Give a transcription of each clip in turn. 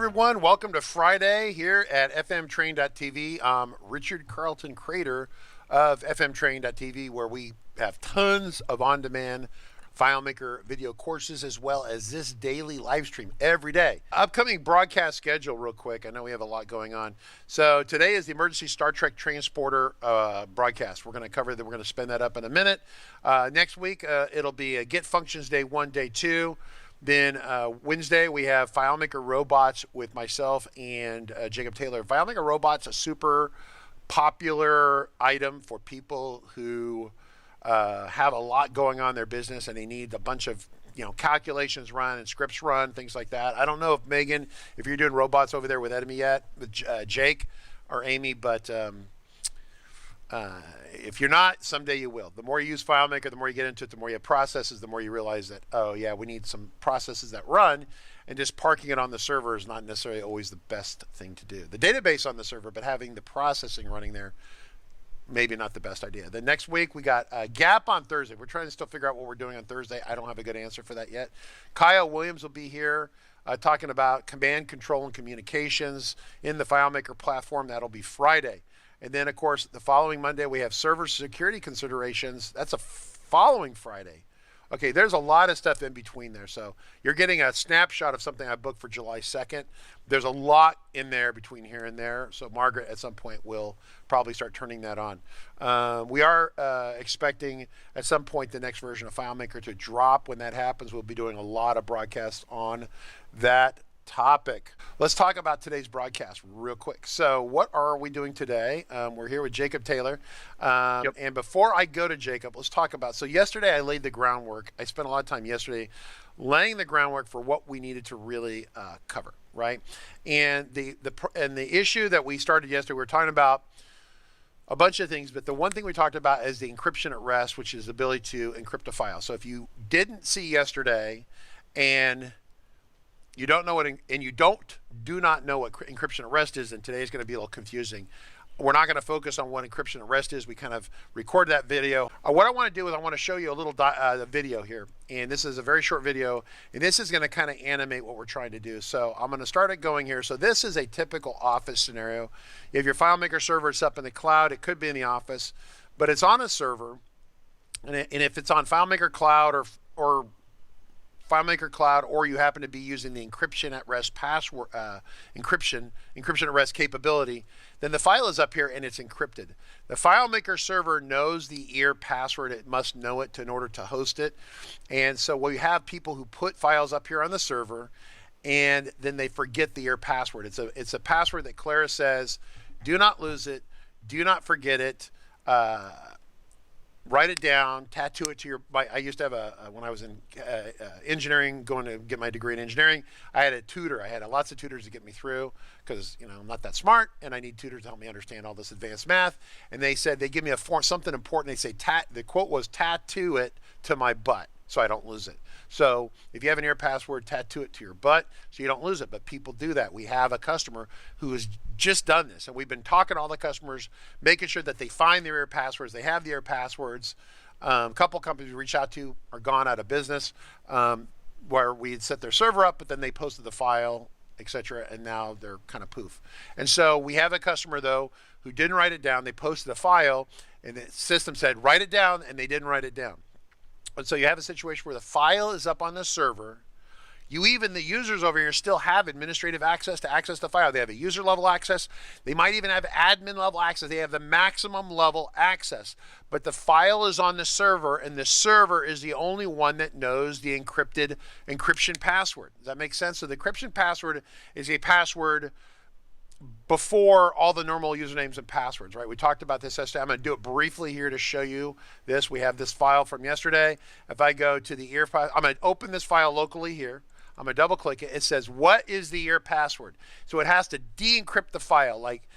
everyone. Welcome to Friday here at fmtrain.tv. I'm Richard Carlton, creator of fmtrain.tv, where we have tons of on-demand FileMaker video courses, as well as this daily live stream every day. Upcoming broadcast schedule real quick. I know we have a lot going on. So today is the emergency Star Trek transporter broadcast. We're going to cover that. We're going to spin that up in a minute. Next week, it'll be a Get Functions Day 1, Day 2. Then Wednesday, we have FileMaker Robots with myself and Jacob Taylor. FileMaker Robots, a super popular item for people who have a lot going on in their business and they need a bunch of calculations run and scripts run, things like that. I don't know if Megan, if you're doing robots over there with Edemy yet, with Jake or Amy, but if you're not, someday you will. The more you use FileMaker, the more you get into it, the more you have processes, the more you realize that, oh yeah, we need some processes that run, and just parking it on the server is not necessarily always the best thing to do. The database on the server, but having the processing running there, maybe not the best idea. Then next week, we got a Gap on Thursday. We're trying to still figure out what we're doing on Thursday. I don't have a good answer for that yet. Kyle Williams will be here talking about command, control, and communications in the FileMaker platform. That'll be Friday. And then, of course, the following Monday, we have server security considerations. That's a following Friday. Okay, there's a lot of stuff in between there. So you're getting a snapshot of something I booked for July 2nd. There's a lot in there between here and there. So Margaret, at some point, will probably start turning that on. We are expecting, at some point, the next version of FileMaker to drop. When that happens, we'll be doing a lot of broadcasts on that topic. Let's talk about today's broadcast real quick. So what are we doing today? We're here with Jacob Taylor. And before I go to Jacob, let's talk about, so yesterday I laid the groundwork. I spent a lot of time yesterday laying the groundwork for what we needed to really cover, right? And the issue that we started yesterday, we were talking about a bunch of things, but the one thing we talked about is the encryption at rest, which is the ability to encrypt a file. So if you didn't see yesterday and you don't know what, and you do not know what encryption at rest is, and today is going to be a little confusing. We're not going to focus on what encryption at rest is. We kind of recorded that video. What I want to do is I want to show you a little video here, and this is a very short video, and this is going to kind of animate what we're trying to do. So I'm going to start it going here. So this is a typical office scenario. You have your FileMaker server, it's up in the cloud. It could be in the office, but it's on a server, and if it's on FileMaker Cloud or FileMaker Cloud, or you happen to be using the encryption at rest password, encryption at rest capability, then the file is up here and it's encrypted. The FileMaker server knows the EAR password. It must know it in order to host it. And so we have people who put files up here on the server and then they forget the EAR password. It's a password that Clara says, do not lose it, do not forget it, write it down, tattoo it to your, I used to have when I was in engineering, going to get my degree in engineering, I had a tutor. I had lots of tutors to get me through because, I'm not that smart and I need tutors to help me understand all this advanced math. And they said, they give me a form, something important. They say, the quote was, tattoo it to my butt so I don't lose it. So if you have an EAR password, tattoo it to your butt so you don't lose it. But people do that. We have a customer who has just done this, and we've been talking to all the customers, making sure that they find their EAR passwords. They have the EAR passwords. A couple companies we reach out to are gone out of business, where we had set their server up, but then they posted the file, etc., and now they're kind of poof. And so we have a customer, though, who didn't write it down. They posted a file, and the system said, write it down, and they didn't write it down. And so you have a situation where the file is up on the server. The users over here still have administrative access to access the file. They have a user level access. They might even have admin level access. They have the maximum level access. But the file is on the server, and the server is the only one that knows the encryption password. Does that make sense? So the encryption password is a password before all the normal usernames and passwords, right? We talked about this yesterday. I'm going to do it briefly here to show you this. We have this file from yesterday. If I go to the EAR file, I'm going to open this file locally here. I'm going to double click it. It says, what is the EAR password? So it has to de-encrypt the file. Like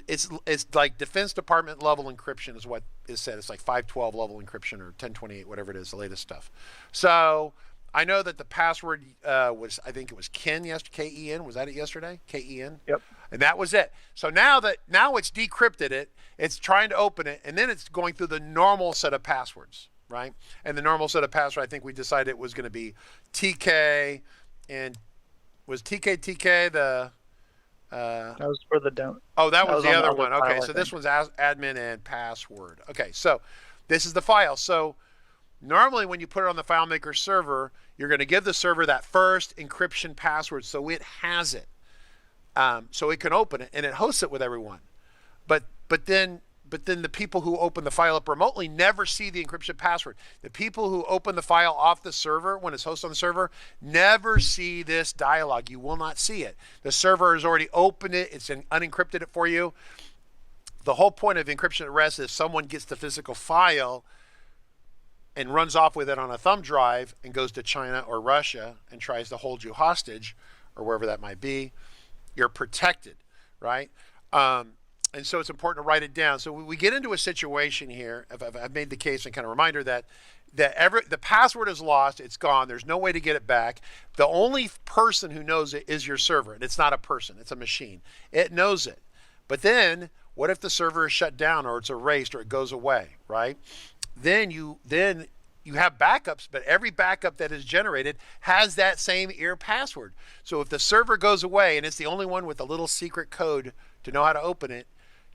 it's like Defense Department level encryption is what is said. It's like 512 level encryption or 1028, whatever it is, the latest stuff. So I know that the password was, I think it was Ken yesterday, K-E-N. Was that it yesterday? K-E-N? Yep. And that was it. So now it's decrypted it, it's trying to open it, and then it's going through the normal set of passwords, right? And the normal set of password, I think we decided it was going to be TK, and was TK the That was for the down. Oh, that That was was the on the other other one. file, Okay, I so this think. one's admin and password. Okay, so this is the file. So normally when you put it on the FileMaker server, you're going to give the server that first encryption password so it has it, so it can open it and it hosts it with everyone. But but then but then the people who open the file up remotely never see the encryption password. The people who open the file off the server when it's hosted on the server never see this dialog. You will not see it. The server has already opened it. It's unencrypted it for you. The whole point of encryption at rest is someone gets the physical file and runs off with it on a thumb drive and goes to China or Russia and tries to hold you hostage or wherever that might be. You're protected, right? And so it's important to write it down. So we get into a situation here. I've made the case and kind of reminder that the password is lost. It's gone. There's no way to get it back. The only person who knows it is your server. And it's not a person. It's a machine. It knows it. But then what if the server is shut down or it's erased or it goes away, right? Then you have backups, but every backup that is generated has that same ear password. So if the server goes away and it's the only one with a little secret code to know how to open it,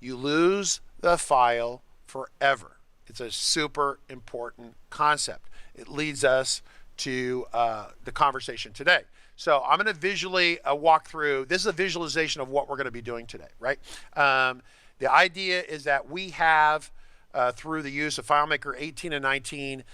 you lose the file forever. It's a super important concept. It leads us to the conversation today. So I'm going to visually walk through. This is a visualization of what we're going to be doing today, right? The idea is that we have, through the use of FileMaker 18 and 19,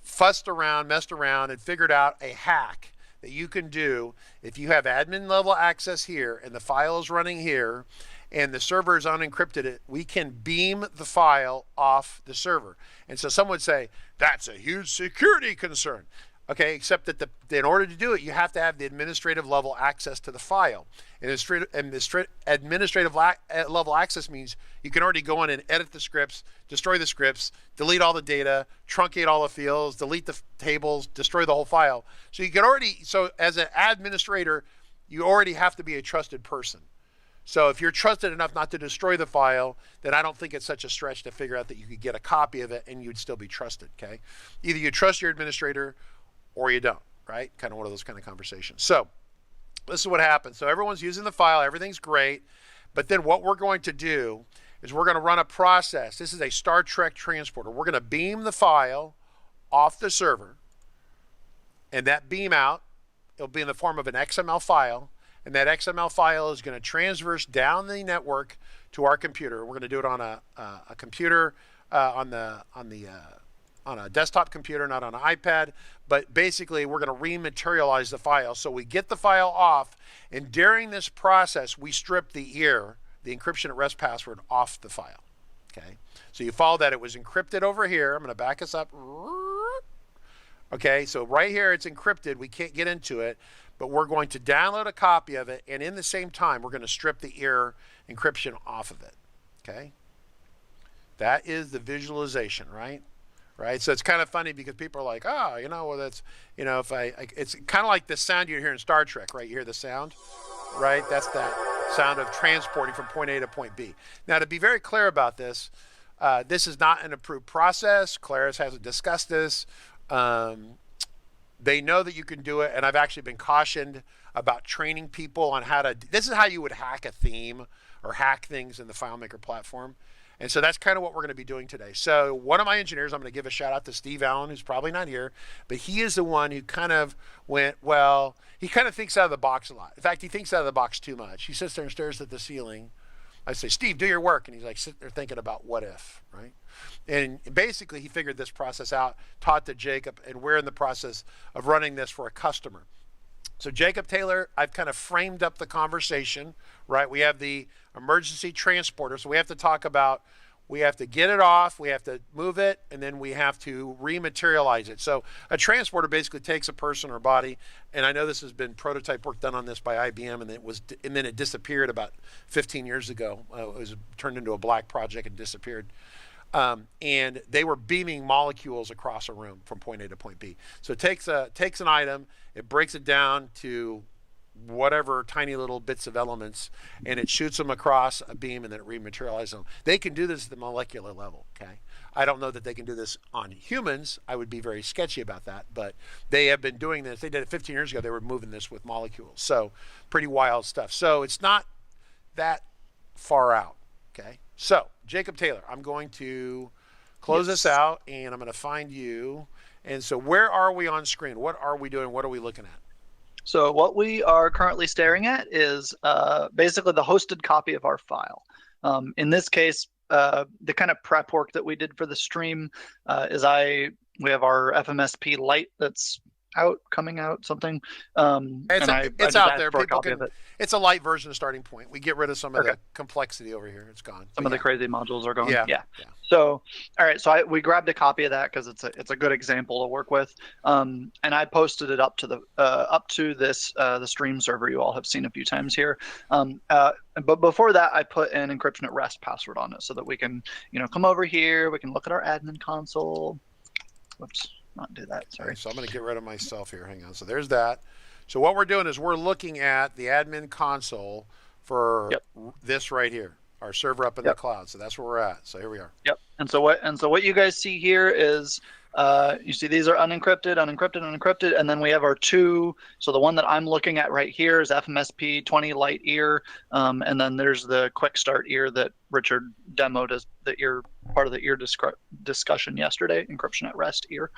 fussed around, messed around, and figured out a hack that you can do if you have admin level access here and the file is running here and the server is unencrypted it, we can beam the file off the server. And so some would say, that's a huge security concern. Okay, except that in order to do it, you have to have the administrative level access to the file. Administrative level access means you can already go in and edit the scripts, destroy the scripts, delete all the data, truncate all the fields, delete the tables, destroy the whole file. So you can already, so as an administrator, you already have to be a trusted person. So if you're trusted enough not to destroy the file, then I don't think it's such a stretch to figure out that you could get a copy of it and you'd still be trusted, okay? Either you trust your administrator or you don't, right? Kind of one of those kind of conversations. So this is what happens. So everyone's using the file, everything's great, but then what we're going to do is we're going to run a process. This is a Star Trek transporter. We're going to beam the file off the server, and that beam out, it'll be in the form of an XML file, and that XML file is going to transverse down the network to our computer. We're going to do it on a computer, on a desktop computer, not on an iPad. But basically, we're going to rematerialize the file. So we get the file off, and during this process, we strip the encryption at rest password off the file. Okay. So you follow that. It was encrypted over here. I'm going to back us up. Okay. So right here, it's encrypted. We can't get into it. But we're going to download a copy of it, and in the same time, we're going to strip the ear encryption off of it, okay? That is the visualization, right? Right? So it's kind of funny because people are like, oh, well, that's, if it's kind of like the sound you hear in Star Trek, right? You hear the sound, right? That's that sound of transporting from point A to point B. Now, to be very clear about this, this is not an approved process. Claris hasn't discussed this. They know that you can do it, and I've actually been cautioned about training people on how to, this is how you would hack a theme or hack things in the FileMaker platform. And so that's kind of what we're going to be doing today. So one of my engineers, I'm going to give a shout out to Steve Allen, who's probably not here, but he is the one who kind of went, well, he kind of thinks out of the box a lot. In fact, he thinks out of the box too much. He sits there and stares at the ceiling. I say, Steve, do your work. And he's like sitting there thinking about what if, right? And basically, he figured this process out, taught to Jacob, and we're in the process of running this for a customer. So Jacob Taylor, I've kind of framed up the conversation, right? We have the emergency transporter, so we have to talk about, we have to get it off, we have to move it, and then we have to rematerialize it. So a transporter basically takes a person or body, and I know this has been prototype work done on this by IBM, and then it disappeared about 15 years ago. It was turned into a black project and disappeared. And they were beaming molecules across a room from point A to point B. So it takes an item, it breaks it down to whatever tiny little bits of elements, and it shoots them across a beam, and then it rematerializes them. They can do this at the molecular level. Okay, I don't know that they can do this on humans. I would be very sketchy about that, but they have been doing this. They did it 15 years ago. They were moving this with molecules, so pretty wild stuff. So it's not that far out. Okay, so Jacob Taylor, I'm going to close this out, and I'm going to find you. And so where are we on screen? What are we doing? What are we looking at? So what we are currently staring at is basically the hosted copy of our file. In this case, the kind of prep work that we did for the stream is we have our FMSP Lite that's coming out, something. It's out there. People can. It's a light version of Starting Point. We get rid of some of the complexity over here. It's gone. Some of the crazy modules are gone. Yeah. So, all right. So we grabbed a copy of that because it's a good example to work with. And I posted it up to the stream server you all have seen a few times here. But before that, I put an encryption at rest password on it so that we can, come over here. We can look at our admin console. Whoops. Not do that, sorry. Okay, so I'm going to get rid of myself here. Hang on. So there's that. So what we're doing is we're looking at the admin console for this right here, our server up in the cloud. So that's where we're at. So here we are. Yep. And so what you guys see here is you see these are unencrypted, unencrypted, unencrypted, and then we have our two. So the one that I'm looking at right here is FMSP 20 Lite ear, and then there's the quick start ear that Richard demoed as the ear part of the ear discussion yesterday, encryption at rest ear.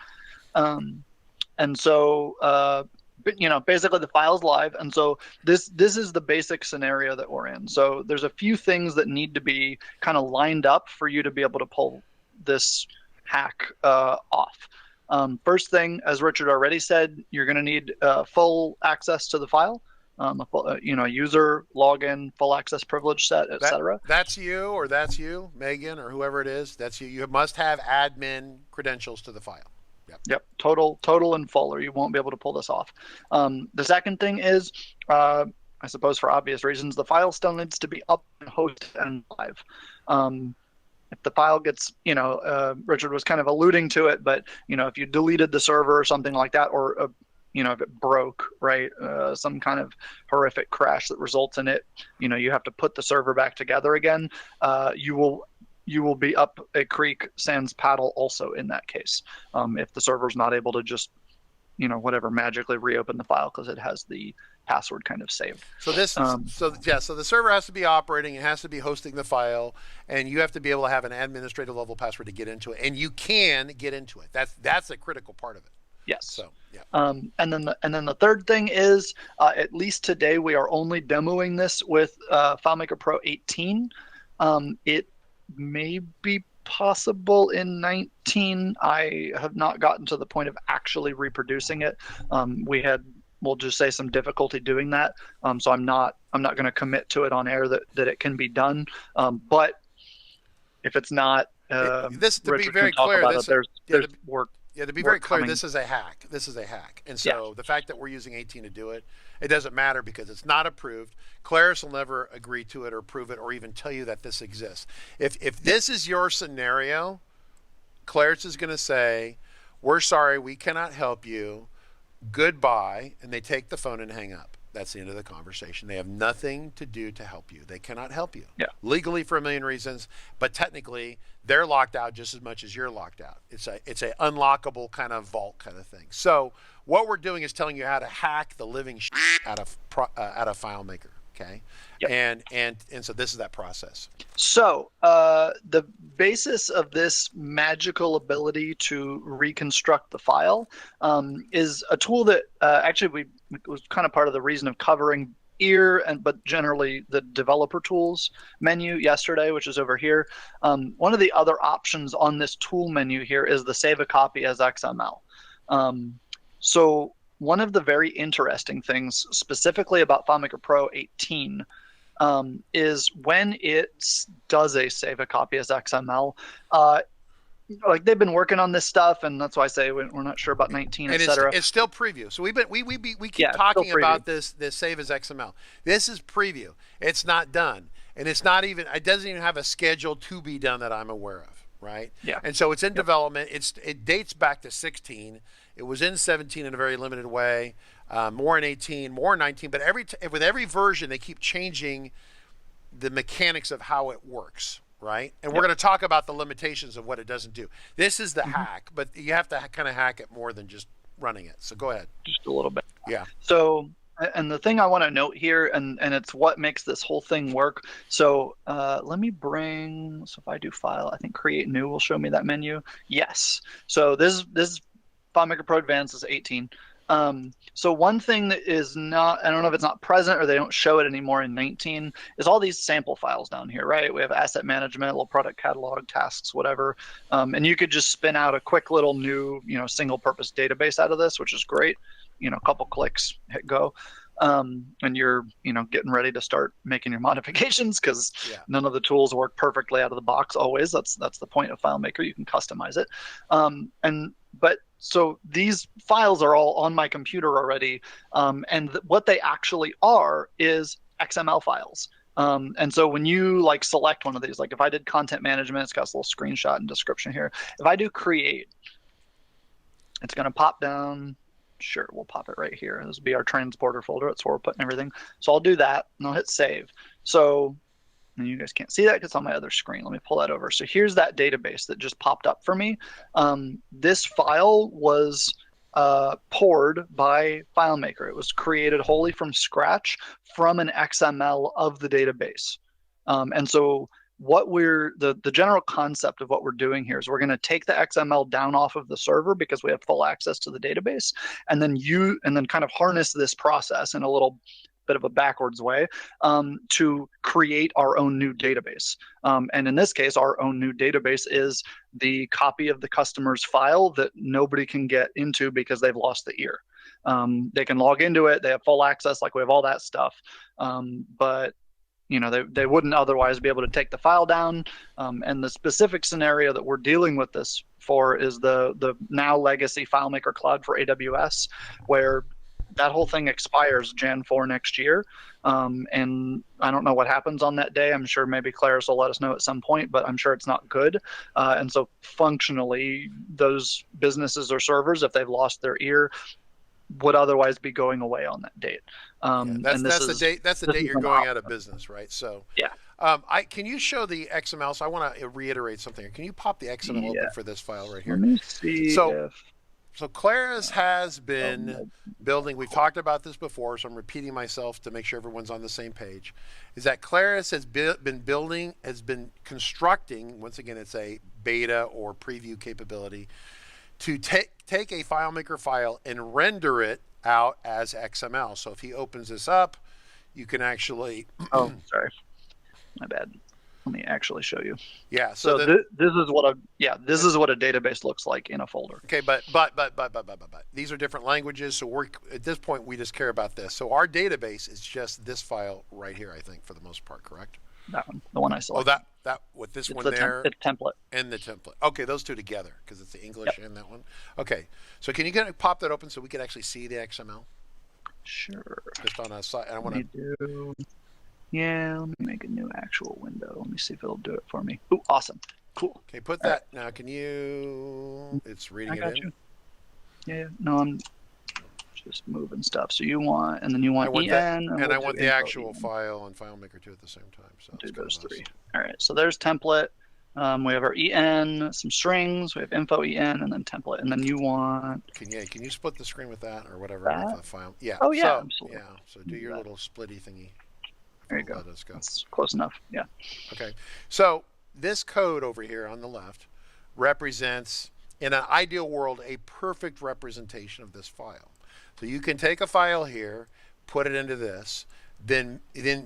And so, basically the file's live. And so this is the basic scenario that we're in. So there's a few things that need to be kind of lined up for you to be able to pull this hack off. First thing, as Richard already said, you're going to need full access to the file. User, login, full access privilege set, etc. That's you, or that's you, Megan, or whoever it is. That's you. You must have admin credentials to the file. Yep. Total and full, or you won't be able to pull this off. The second thing is, I suppose for obvious reasons, the file still needs to be up and hosted and live. If the file gets, Richard was kind of alluding to it, but if you deleted the server or something like that, or if it broke, right, some kind of horrific crash that results in it, you have to put the server back together again. You will be up a creek sans paddle also in that case, if the server's not able to just, magically reopen the file because it has the password kind of saved. So so the server has to be operating, it has to be hosting the file, and you have to be able to have an administrative level password to get into it, and you can get into it. That's a critical part of it. Yes. So yeah. And then the third thing is, at least today we are only demoing this with FileMaker Pro 18. It may be possible in 19. I have not gotten to the point of actually reproducing it. We'll just say some difficulty doing that. So I'm not going to commit to it on air that it can be done. But if it's not, this to Richard be very clear, there's work. Yeah, to be very clear, this is a hack. This is a hack. And so the fact that we're using 18 to do it, it doesn't matter because it's not approved. Claris will never agree to it or prove it or even tell you that this exists. If this is your scenario, Claris is going to say, we're sorry, we cannot help you. Goodbye. And they take the phone and hang up. That's the end of the conversation. They have nothing to do to help you. They cannot help you. Yeah. Legally for a million reasons, but technically they're locked out just as much as you're locked out. It's a unlockable kind of vault kind of thing. So what we're doing is telling you how to hack the living out of FileMaker. Okay. Yep. And so this is that process. So the basis of this magical ability to reconstruct the file is a tool that actually was kind of part of the reason of covering ear but generally the developer tools menu yesterday, which is over here. One of the other options on this tool menu here is the save a copy as XML. So one of the very interesting things specifically about FileMaker Pro 18 is when it does a save a copy as XML, like they've been working on this stuff, and that's why I say we're not sure about 19, etc. It's still preview. So we keep talking about this save as XML. This is preview. It's not done, and it doesn't even have a schedule to be done that I'm aware of. Right. Yeah. And so it's in development. It dates back to 16. It was in 17 in a very limited way. more in 18, more in 19. But with every version, they keep changing the mechanics of how it works, right? And we're going to talk about the limitations of what it doesn't do. This is the hack, but you have to kind of hack it more than just running it. So go ahead. Just a little bit. Yeah. So, and the thing I want to note here, and it's what makes this whole thing work. So let me bring, so if I do file, I think create new will show me that menu. Yes. So this is FileMaker Pro Advanced is 18. So one thing that is not, I don't know if it's not present or they don't show it anymore in 19, is all these sample files down here, right? We have asset management, little product catalog, tasks, whatever. And you could just spin out a quick little new, single purpose database out of this, which is great. A couple clicks, hit go. And you're, getting ready to start making your modifications because none of the tools work perfectly out of the box always. That's the point of FileMaker. You can customize it. So these files are all on my computer already, and what they actually are is XML files. And so when you select one of these, like if I did content management, it's got this little screenshot and description here. If I do create, it's going to pop down. Sure, we'll pop it right here. This will be our transporter folder. That's where we're putting everything. So I'll do that, and I'll hit save. So and you guys can't see that because it's on my other screen. Let me pull that over. So here's that database that just popped up for me. This file was poured by FileMaker. It was created wholly from scratch from an XML of the database. And so what the general concept of what we're doing here is we're going to take the XML down off of the server because we have full access to the database, and then kind of harness this process in a little bit of a backwards way to create our own new database. And in this case, our own new database is the copy of the customer's file that nobody can get into because they've lost the ear. They can log into it. They have full access, we have all that stuff. But they wouldn't otherwise be able to take the file down. And the specific scenario that we're dealing with this for is the now legacy FileMaker Cloud for AWS, where that whole thing expires Jan 4 next year. And I don't know what happens on that day. I'm sure maybe Claris will let us know at some point, but I'm sure it's not good. And so functionally, those businesses or servers, if they've lost their ear, would otherwise be going away on that date. That's the date you're going out of business, right? So can you show the XML? So I want to reiterate something here. Can you pop the XML open for this file right here? Let me see. So Claris has been building, we've talked about this before, so I'm repeating myself to make sure everyone's on the same page, is that Claris has been constructing, once again, it's a beta or preview capability, to take a FileMaker file and render it out as XML. So if he opens this up, you can actually... Oh, sorry. My bad. Let me actually show you. Yeah. So this is what a database looks like in a folder. Okay, but these are different languages. So at this point we just care about this. So our database is just this file right here, I think, for the most part, correct? That one, the one I selected. Oh, that with this one there. It's template. And the template. Okay, those two together because it's the English and that one. Okay, so can you pop that open so we can actually see the XML? Sure. Just on a side. I want to. Yeah, let me make a new actual window. Let me see if it'll do it for me. Ooh, awesome. Cool. Okay, put that now. Can you? It's reading it in. You. Yeah. No, I'm just moving stuff. So you want, and then you want EN, and I want the actual file on FileMaker too at the same time. So do those three. All right. So there's template. We have our EN, some strings. We have info EN, and then template. And then you want. Can you split the screen with that or whatever with the file? Yeah. Oh yeah, absolutely. Yeah. So do your little splitty thingy. There you go. That's close enough. Yeah. Okay. So this code over here on the left represents, in an ideal world, a perfect representation of this file. So you can take a file here, put it into this, then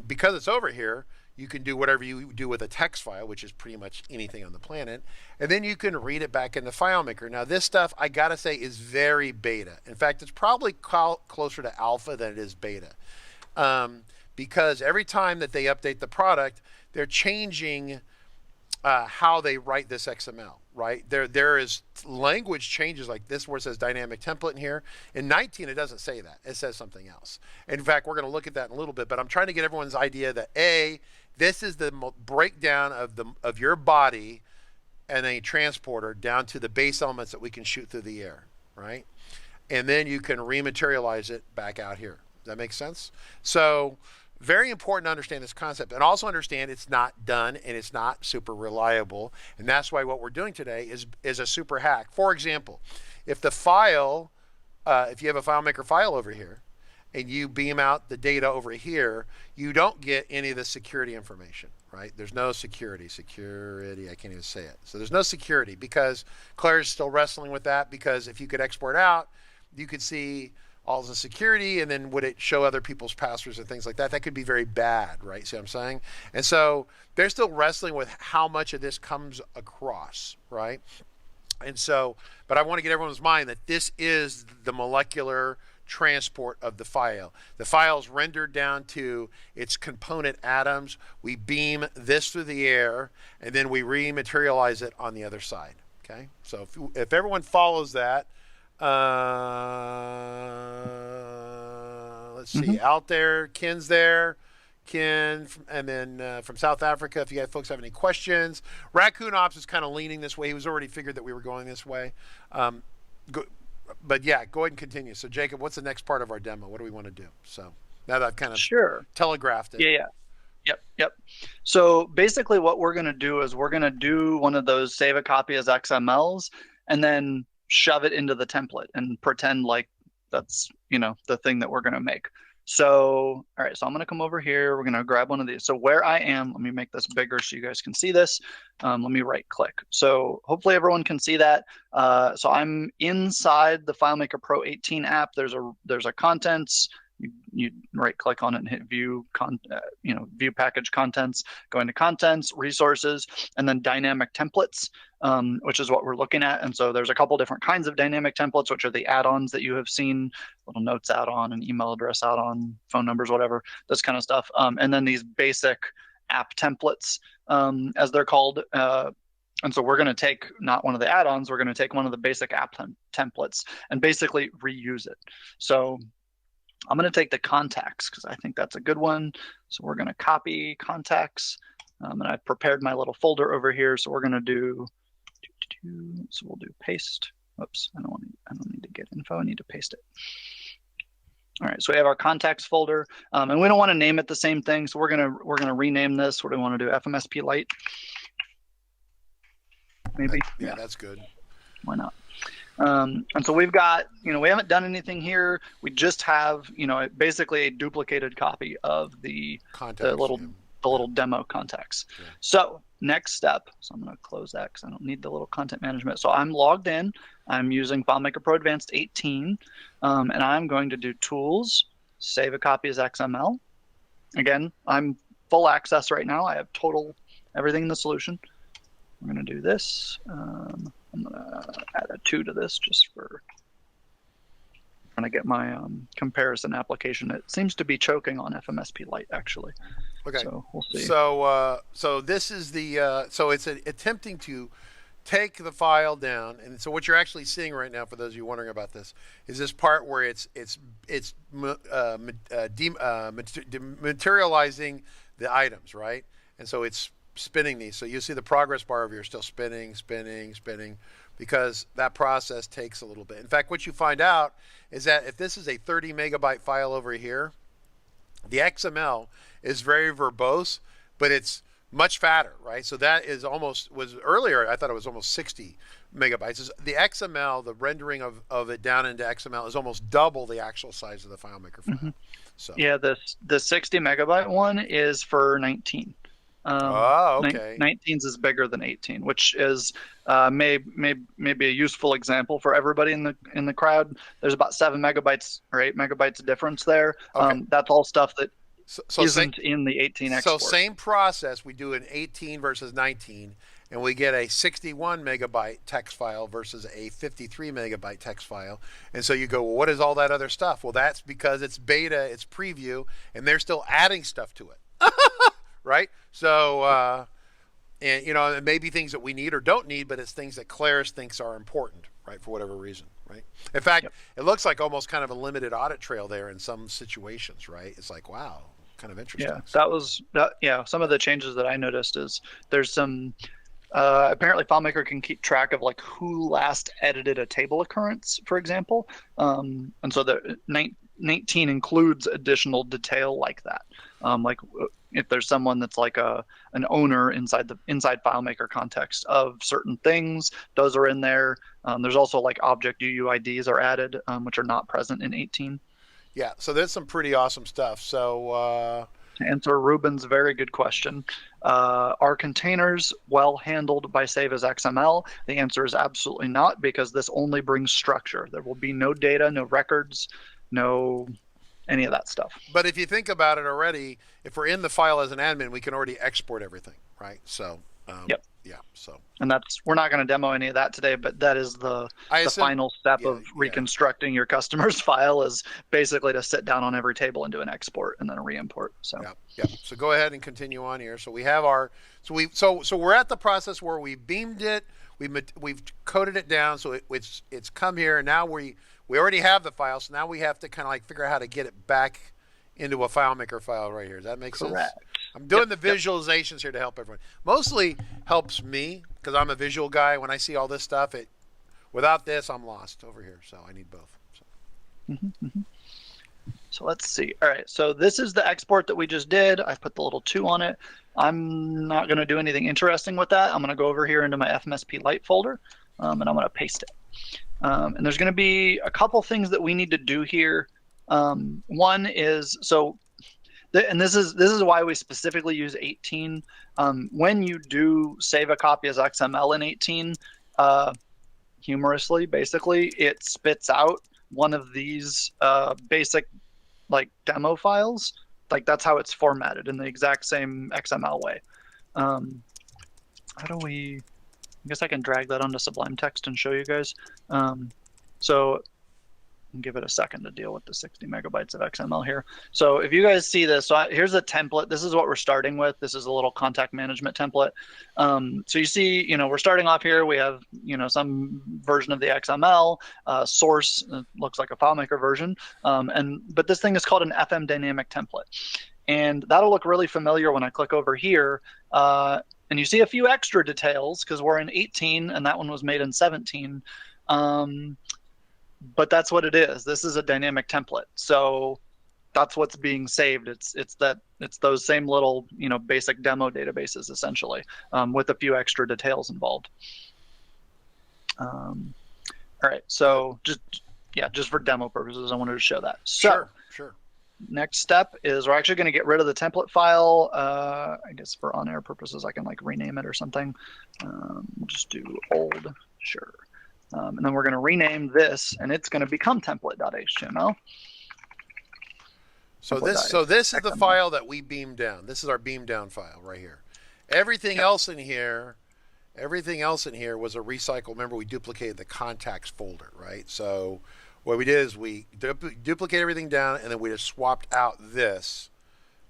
because it's over here, you can do whatever you do with a text file, which is pretty much anything on the planet, and then you can read it back into FileMaker. Now this stuff, I gotta say, is very beta. In fact, it's probably closer to alpha than it is beta. Because every time that they update the product, they're changing how they write this XML, right? There is language changes like this where it says dynamic template in here. In 19, it doesn't say that. It says something else. In fact, we're going to look at that in a little bit, but I'm trying to get everyone's idea that this is the breakdown of your body and a transporter down to the base elements that we can shoot through the air, right? and then you can rematerialize it back out here. Does that make sense? So very important to understand this concept, and also understand it's not done and it's not super reliable. And that's why what we're doing today is a super hack. For example, if the file, if you have a FileMaker file over here and you beam out the data over here, you don't get any of the security information, right? There's no security, I can't even say it. So there's no security because Claire's still wrestling with that, because if you could export out, you could see all the security, and then would it show other people's passwords and things like that? That could be very bad, right? See what I'm saying? And so they're still wrestling with how much of this comes across, right? And so, but I want to get everyone's mind that this is the molecular transport of the file. The file is rendered down to its component atoms. We beam this through the air, and then we rematerialize it on the other side, okay? So if everyone follows that, let's see, out there, Ken's there, Ken, and then from South Africa, if you guys folks have any questions. Raccoon Ops is kind of leaning this way. He was already figured that we were going this way. But yeah, go ahead and continue. So Jacob, what's the next part of our demo? What do we want to do? So now that I've kind of telegraphed it. Yep. So basically what we're going to do is we're going to do one of those save a copy as XMLs and then shove it into the template and pretend like that's, the thing that we're going to make. So, all right, so I'm going to come over here. We're going to grab one of these. So where I am, let me make this bigger so you guys can see this. Let me right click. So hopefully everyone can see that. So I'm inside the FileMaker Pro 18 app. There's a contents. You right click on it and hit view view package contents, go into contents, resources, and then dynamic templates, which is what we're looking at. And so there's a couple different kinds of dynamic templates, which are the add-ons that you have seen, little notes add-on, an email address add-on, phone numbers, whatever, this kind of stuff. And then these basic app templates, as they're called. And so we're going to take not one of the add-ons, we're going to take one of the basic app templates and basically reuse it. So I'm going to take the contacts because I think that's a good one. So we're going to copy contacts, and I've prepared my little folder over here. So we're going to do, so we'll do paste. Oops, I don't need to get info. I need to paste it. All right, so we have our contacts folder, and we don't want to name it the same thing. So we're gonna rename this. What do we want to do? FMSP Lite, maybe. Yeah, that's good. Why not? And so we've got, we haven't done anything here. We just have, basically a duplicated copy of the little demo contacts. Yeah. So next step, so I'm going to close that because I don't need the little content management. So I'm logged in. I'm using FileMaker Pro Advanced 18, and I'm going to do tools, save a copy as XML. Again, I'm full access right now. I have everything in the solution. We're going to do this. I'm going to add a 2 to this just for trying to get my comparison application. It seems to be choking on FMSP Lite, actually. Okay. So we'll see. So this is the, so it's attempting to take the file down. And so what you're actually seeing right now, for those of you wondering about this, is this part where it's materializing the items, right? And so it's spinning these. So you see the progress bar over here still spinning, because that process takes a little bit. In fact, what you find out is that if this is a 30 megabyte file over here, the XML is very verbose, but it's much fatter, right? So that is earlier, I thought it was almost 60 megabytes. The XML, the rendering of it down into XML is almost double the actual size of the FileMaker file. Mm-hmm. So yeah, the 60 megabyte one is for 19. Okay. 19's is bigger than 18, which is maybe a useful example for everybody in the crowd. There's about 7 megabytes or 8 megabytes difference there. Okay. That's all stuff that isn't in the 18 export. So same process, we do an 18 versus 19, and we get a 61 megabyte text file versus a 53 megabyte text file. And so you go, well, what is all that other stuff? Well, that's because it's beta, it's preview, and they're still adding stuff to it. Right? So, and it may be things that we need or don't need, but it's things that Claris thinks are important, right? For whatever reason, right? In fact, It looks like almost kind of a limited audit trail there in some situations, right? It's like, wow, kind of interesting. Yeah, some of the changes that I noticed is there's some apparently FileMaker can keep track of like who last edited a table occurrence, for example. And so the 19 includes additional detail like that. Like if there's someone that's like an owner inside FileMaker context of certain things, those are in there. There's also like object UUIDs are added, which are not present in 18. Yeah, so there's some pretty awesome stuff. So to answer Ruben's very good question, are containers well handled by save as XML? The answer is absolutely not, because this only brings structure. There will be no data, no records, no any of that stuff. But if you think about it already, if we're in the file as an admin, we can already export everything, right? So yep. Yeah. So, and we're not going to demo any of that today, but that is the final step of reconstructing your customer's file, is basically to sit down on every table and do an export and then a re-import. So yeah. So go ahead and continue on here. So we have our so we're at the process where we beamed it, we've coded it down, so it's come here, and now we already have the file. So now we have to kind of like figure out how to get it back into a FileMaker file right here. Does that make sense? I'm doing the visualizations here to help everyone. Mostly helps me because I'm a visual guy. When I see all this stuff, without this, I'm lost over here. So I need both. So let's see. All right. So this is the export that we just did. I put the little 2 on it. I'm not going to do anything interesting with that. I'm going to go over here into my FMSP Lite folder, and I'm going to paste it. And there's going to be a couple things that we need to do here. One is, and this is why we specifically use 18. When you do save a copy as XML in 18, humorously, basically, it spits out one of these basic like demo files. Like that's how it's formatted in the exact same XML way. How do we? I guess I can drag that onto Sublime Text and show you guys. So give it a second to deal with the 60 megabytes of XML here. So if you guys see this, here's a template. This is what we're starting with. This is a little contact management template. So you see, we're starting off here. We have, some version of the XML source. Looks like a FileMaker version. But this thing is called an FM dynamic template. And that'll look really familiar when I click over here. And you see a few extra details because we're in 18 and that one was made in 17. But that's what it is. This is a dynamic template. So that's what's being saved. It's those same little, basic demo databases essentially, with a few extra details involved. All right. So just for demo purposes, I wanted to show that. So sure. Next step is we're actually going to get rid of the template file. I guess for on-air purposes, I can like rename it or something. We'll just do old, sure. And then we're going to rename this, and it's going to become template.html. So this is the file that we beamed down. This is our beam down file right here. Everything else in here was a recycle. Remember, we duplicated the contacts folder, right? So what we did is we duplicate everything down, and then we just swapped out this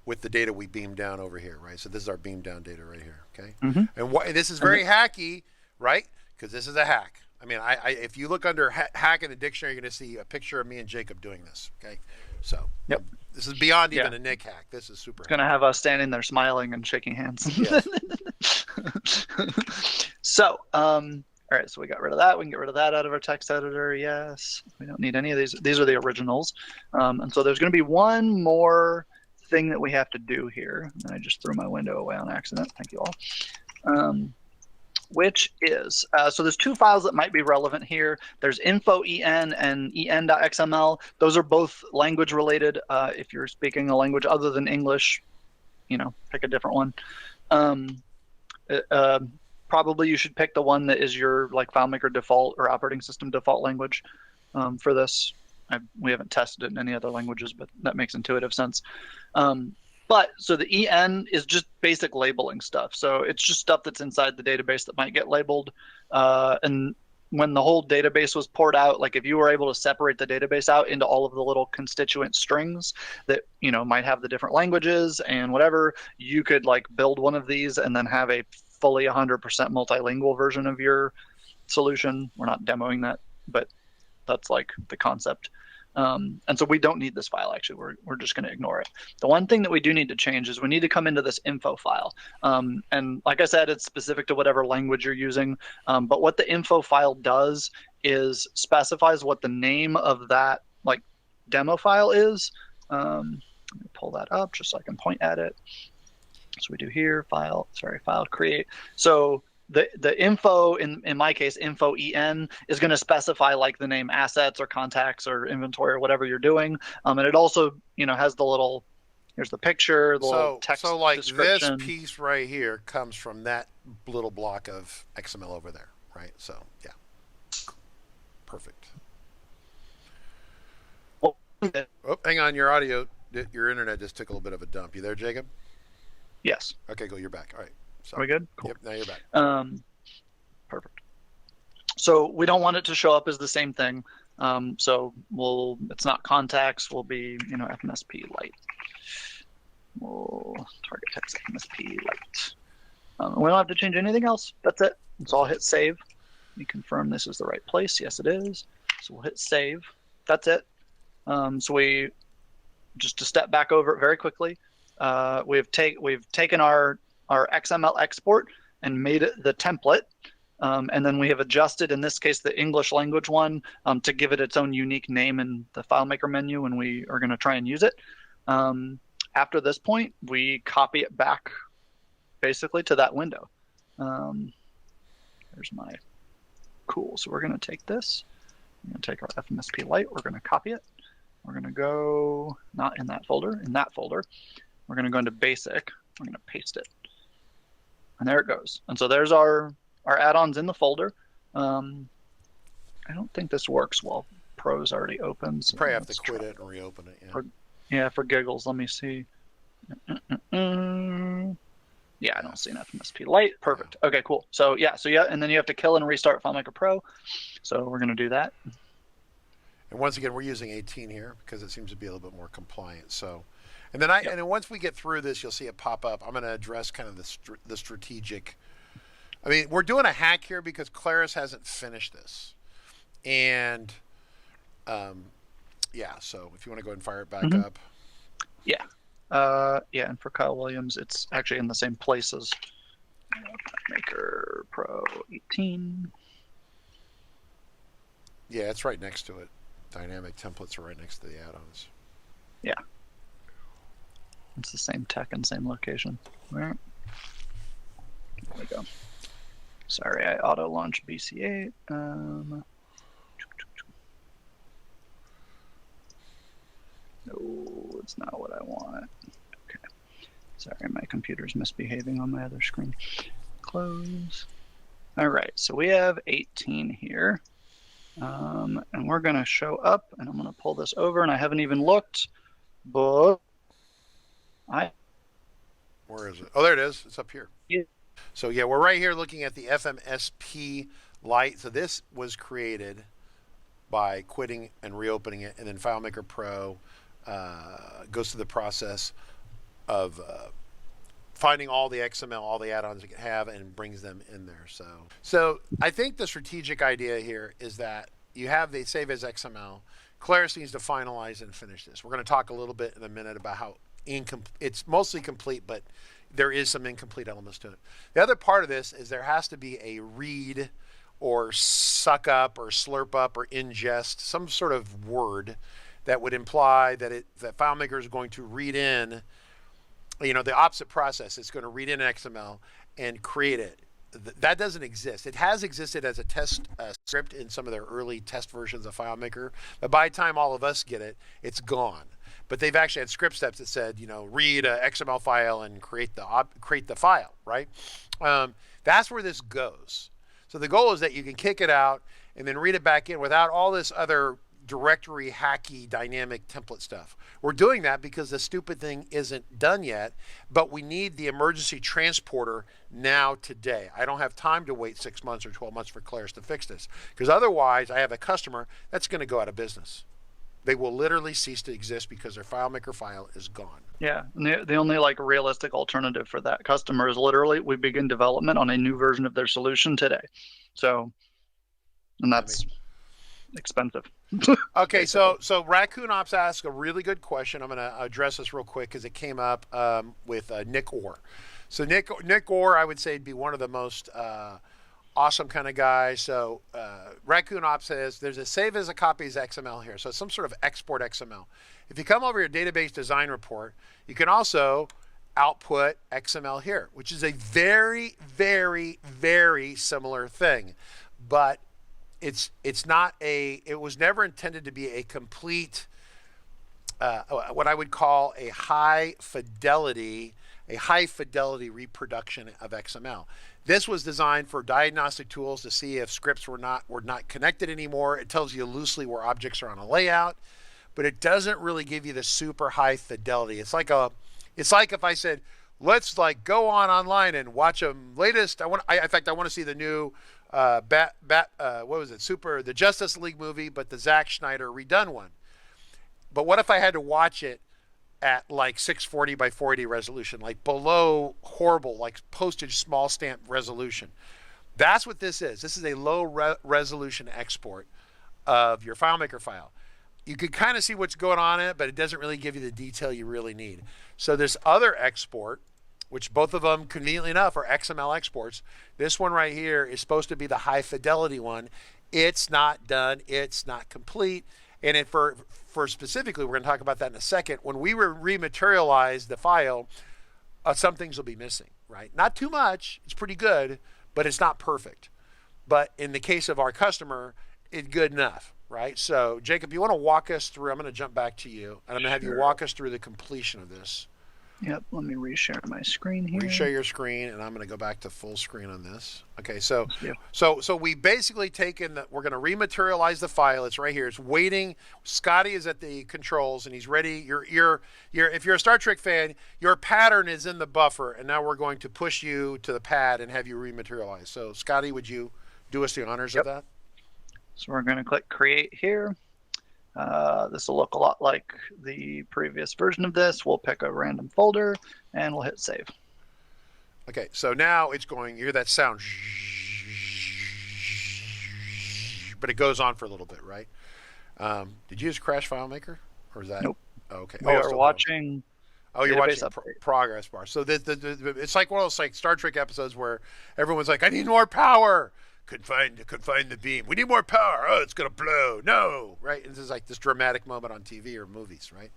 with the data we beamed down over here, right? So this is our beam down data right here, okay? And this is very hacky, right? Because this is a hack. I mean, if you look under hack in the dictionary, you're going to see a picture of me and Jacob doing this. Okay, so this is beyond even a Nick hack. This is super. It's going to have us standing there smiling and shaking hands. Yes. So, all right. So we got rid of that. We can get rid of that out of our text editor. Yes, we don't need any of these. These are the originals. And so there's going to be one more thing that we have to do here. And I just threw my window away on accident. Thank you all. Which is, so there's 2 files that might be relevant here. There's info.en and en.xml. Those are both language related. If you're speaking a language other than English, pick a different one. Probably you should pick the one that is your like FileMaker default or operating system default language for this. We haven't tested it in any other languages, but that makes intuitive sense. So the en is just basic labeling stuff. So it's just stuff that's inside the database that might get labeled. And when the whole database was poured out, like if you were able to separate the database out into all of the little constituent strings that, might have the different languages and whatever, you could like build one of these and then have a fully 100% multilingual version of your solution. We're not demoing that, but that's like the concept. And so we don't need this file, actually. We're just going to ignore it. The one thing that we do need to change is we need to come into this info file. And like I said, it's specific to whatever language you're using. But what the info file does is specifies what the name of that like demo file is. Let me pull that up just so I can point at it. So we do here, file create. So the info, in my case, info en, is going to specify like the name assets or contacts or inventory or whatever you're doing. And it also, has the little, here's the picture, the little text So like description. this piece right here comes from that little block of XML over there, right? So yeah, perfect. Oh, Oh, hang on, your internet just took a little bit of a dump. You there, Jacob? yes. Okay, go. You're back. All right. So, Are we good? Cool. Yep. Now you're back. Perfect. So we don't want it to show up as the same thing. So it's not contacts. Will be, FMSP light. We'll target text FMSP light. We don't have to change anything else. That's it. So I'll hit save. You confirm this is the right place. Yes, it is. So we'll hit save. That's it. So we just to step back over it very quickly. We've taken our XML export and made it the template. And then we have adjusted, in this case, the English language one to give it its own unique name in the FileMaker menu when we are going to try and use it. After this point, we copy it back basically to that window. There's my cool. So we're going to take this. We're going to take our FMSP light. We're going to copy it. We're going to go not in that folder, in that folder. We're going to go into basic. We're going to paste it. And there it goes. And so there's our add-ons in the folder. I don't think this works while Pro's already open. So probably have to quit it and reopen it. Yeah. For giggles, let me see. Yeah, I don't see an FMSP light. Perfect. Okay, cool. So yeah, and then you have to kill and restart FileMaker Pro. So we're going to do that. And once again, we're using 18 here because it seems to be a little bit more compliant. So, and then once we get through this, you'll see it pop up. I'm going to address kind of the strategic. I mean, we're doing a hack here because Claris hasn't finished this, and yeah. So if you want to go ahead and fire it back up. Yeah. And for Kyle Williams, it's actually in the same place as FileMaker Pro 18. Yeah, it's right next to it. Dynamic templates are right next to the add-ons. Yeah. It's the same tech and same location. All right. There we go. Sorry, I auto-launched BC8. No, it's not what I want. Okay. Sorry, my computer's misbehaving on my other screen. Close. All right, so we have 18 here. And we're going to show up, and I'm going to pull this over, and I haven't even looked, but where is it? Oh, there it is. It's up here. Yeah. So yeah, we're right here looking at the FMSP light. So this was created by quitting and reopening it, and then FileMaker Pro goes through the process of finding all the XML, all the add-ons it can have, and brings them in there. So I think the strategic idea here is that they save as XML. Claris needs to finalize and finish this. We're going to talk a little bit in a minute about how it's mostly complete, but there is some incomplete elements to it. The other part of this is there has to be a read or suck up or slurp up or ingest, some sort of word that would imply that FileMaker is going to read in, the opposite process. It's going to read in XML and create it. That doesn't exist. It has existed as a test script in some of their early test versions of FileMaker, but by the time all of us get it, it's gone. But they've actually had script steps that said, read a XML file and create the file, right? That's where this goes. So the goal is that you can kick it out and then read it back in without all this other directory hacky dynamic template stuff. We're doing that because the stupid thing isn't done yet, but we need the emergency transporter now today. I don't have time to wait 6 months or 12 months for Claris to fix this, because otherwise I have a customer that's going to go out of business. They will literally cease to exist because their FileMaker file is gone. Yeah, and the only realistic alternative for that customer is literally we begin development on a new version of their solution today. So, and that's expensive. Okay, so Raccoon Ops asked a really good question. I'm going to address this real quick because it came up with Nick Orr. So Nick Orr, I would say, would be one of the most awesome kind of guys. So Raccoon Ops says there's a save as a copy as XML here. So some sort of export XML. If you come over your database design report, you can also output XML here, which is a very, very, very similar thing. But it's not it was never intended to be a complete, what I would call a high fidelity reproduction of XML. This was designed for diagnostic tools to see if scripts were not connected anymore. It tells you loosely where objects are on a layout, but it doesn't really give you the super high fidelity. It's like if I said, let's like go online and watch them latest. In fact, I want to see the new what was it? The Justice League movie, but the Zack Snyder redone one. But what if I had to watch it at like 640 by 480 resolution, like below horrible, like postage small stamp resolution? That's what this is. This is a low resolution export of your FileMaker file. You can kind of see what's going on in it, but it doesn't really give you the detail you really need. So this other export, which both of them, conveniently enough, are XML exports. This one right here is supposed to be the high fidelity one. It's not done. It's not complete. And for specifically, we're going to talk about that in a second. When we rematerialize the file, some things will be missing, right? Not too much. It's pretty good, but it's not perfect. But in the case of our customer, it's good enough, right? So, Jacob, you want to walk us through? I'm going to jump back to you, and I'm going to have you walk us through the completion of this. Yep, let me reshare my screen here. Reshare your screen, and I'm going to go back to full screen on this. Okay, so we basically we're going to rematerialize the file. It's right here. It's waiting. Scotty is at the controls, and he's ready. If you're a Star Trek fan, your pattern is in the buffer, and now we're going to push you to the pad and have you rematerialize. So, Scotty, would you do us the honors of that? So we're going to click Create here. This will look a lot like the previous version of this. We'll pick a random folder and we'll hit Save. Okay, so now it's going, you hear that sound, but it goes on for a little bit, right? Did you just crash FileMaker? Or is that? Nope. Oh, okay. We are watching. Oh, you're watching progress bar. So it's like one of those like Star Trek episodes where everyone's like, I need more power. Confine the beam. We need more power. Oh, it's going to blow. No, right? And this is like this dramatic moment on TV or movies, right?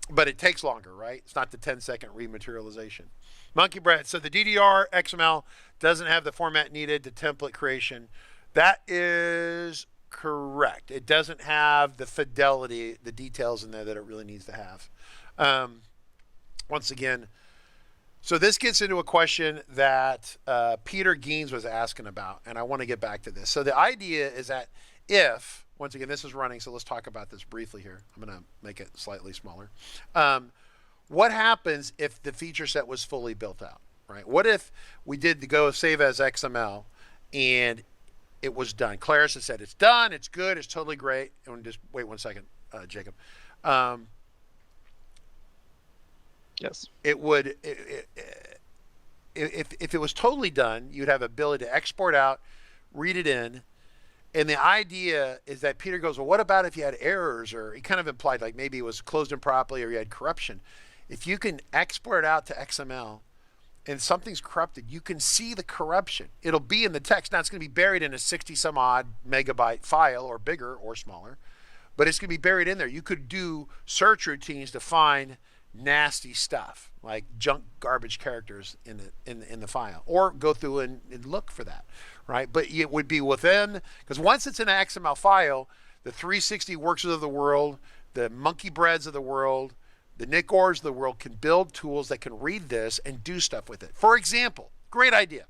But it takes longer, right? It's not the 10-second rematerialization. Monkey Bread. So the DDR XML doesn't have the format needed to template creation. That is correct. It doesn't have the fidelity, the details in there that it really needs to have. Once again, so this gets into a question that Peter Geens was asking about, and I want to get back to this. So the idea is that if, once again, this is running, so let's talk about this briefly here. I'm going to make it slightly smaller. What happens if the feature set was fully built out, right? What if we did the go save as XML and it was done? Claris has said it's done, it's good, it's totally great. And just wait one second, Jacob. Yes. It would, if it was totally done, you'd have ability to export out, read it in, and the idea is that Peter goes, well, what about if you had errors, or he kind of implied like maybe it was closed improperly or you had corruption. If you can export it out to XML and something's corrupted, you can see the corruption. It'll be in the text. Now it's going to be buried in a 60 some odd megabyte file, or bigger or smaller, but it's going to be buried in there. You could do search routines to find nasty stuff like junk garbage characters in the file, or go through and look for that, right? But it would be within, because once it's in an XML file, the 360 works of the world, the Monkey Breads of the world, the Nick Orrs of the world can build tools that can read this and do stuff with it. For example, great idea.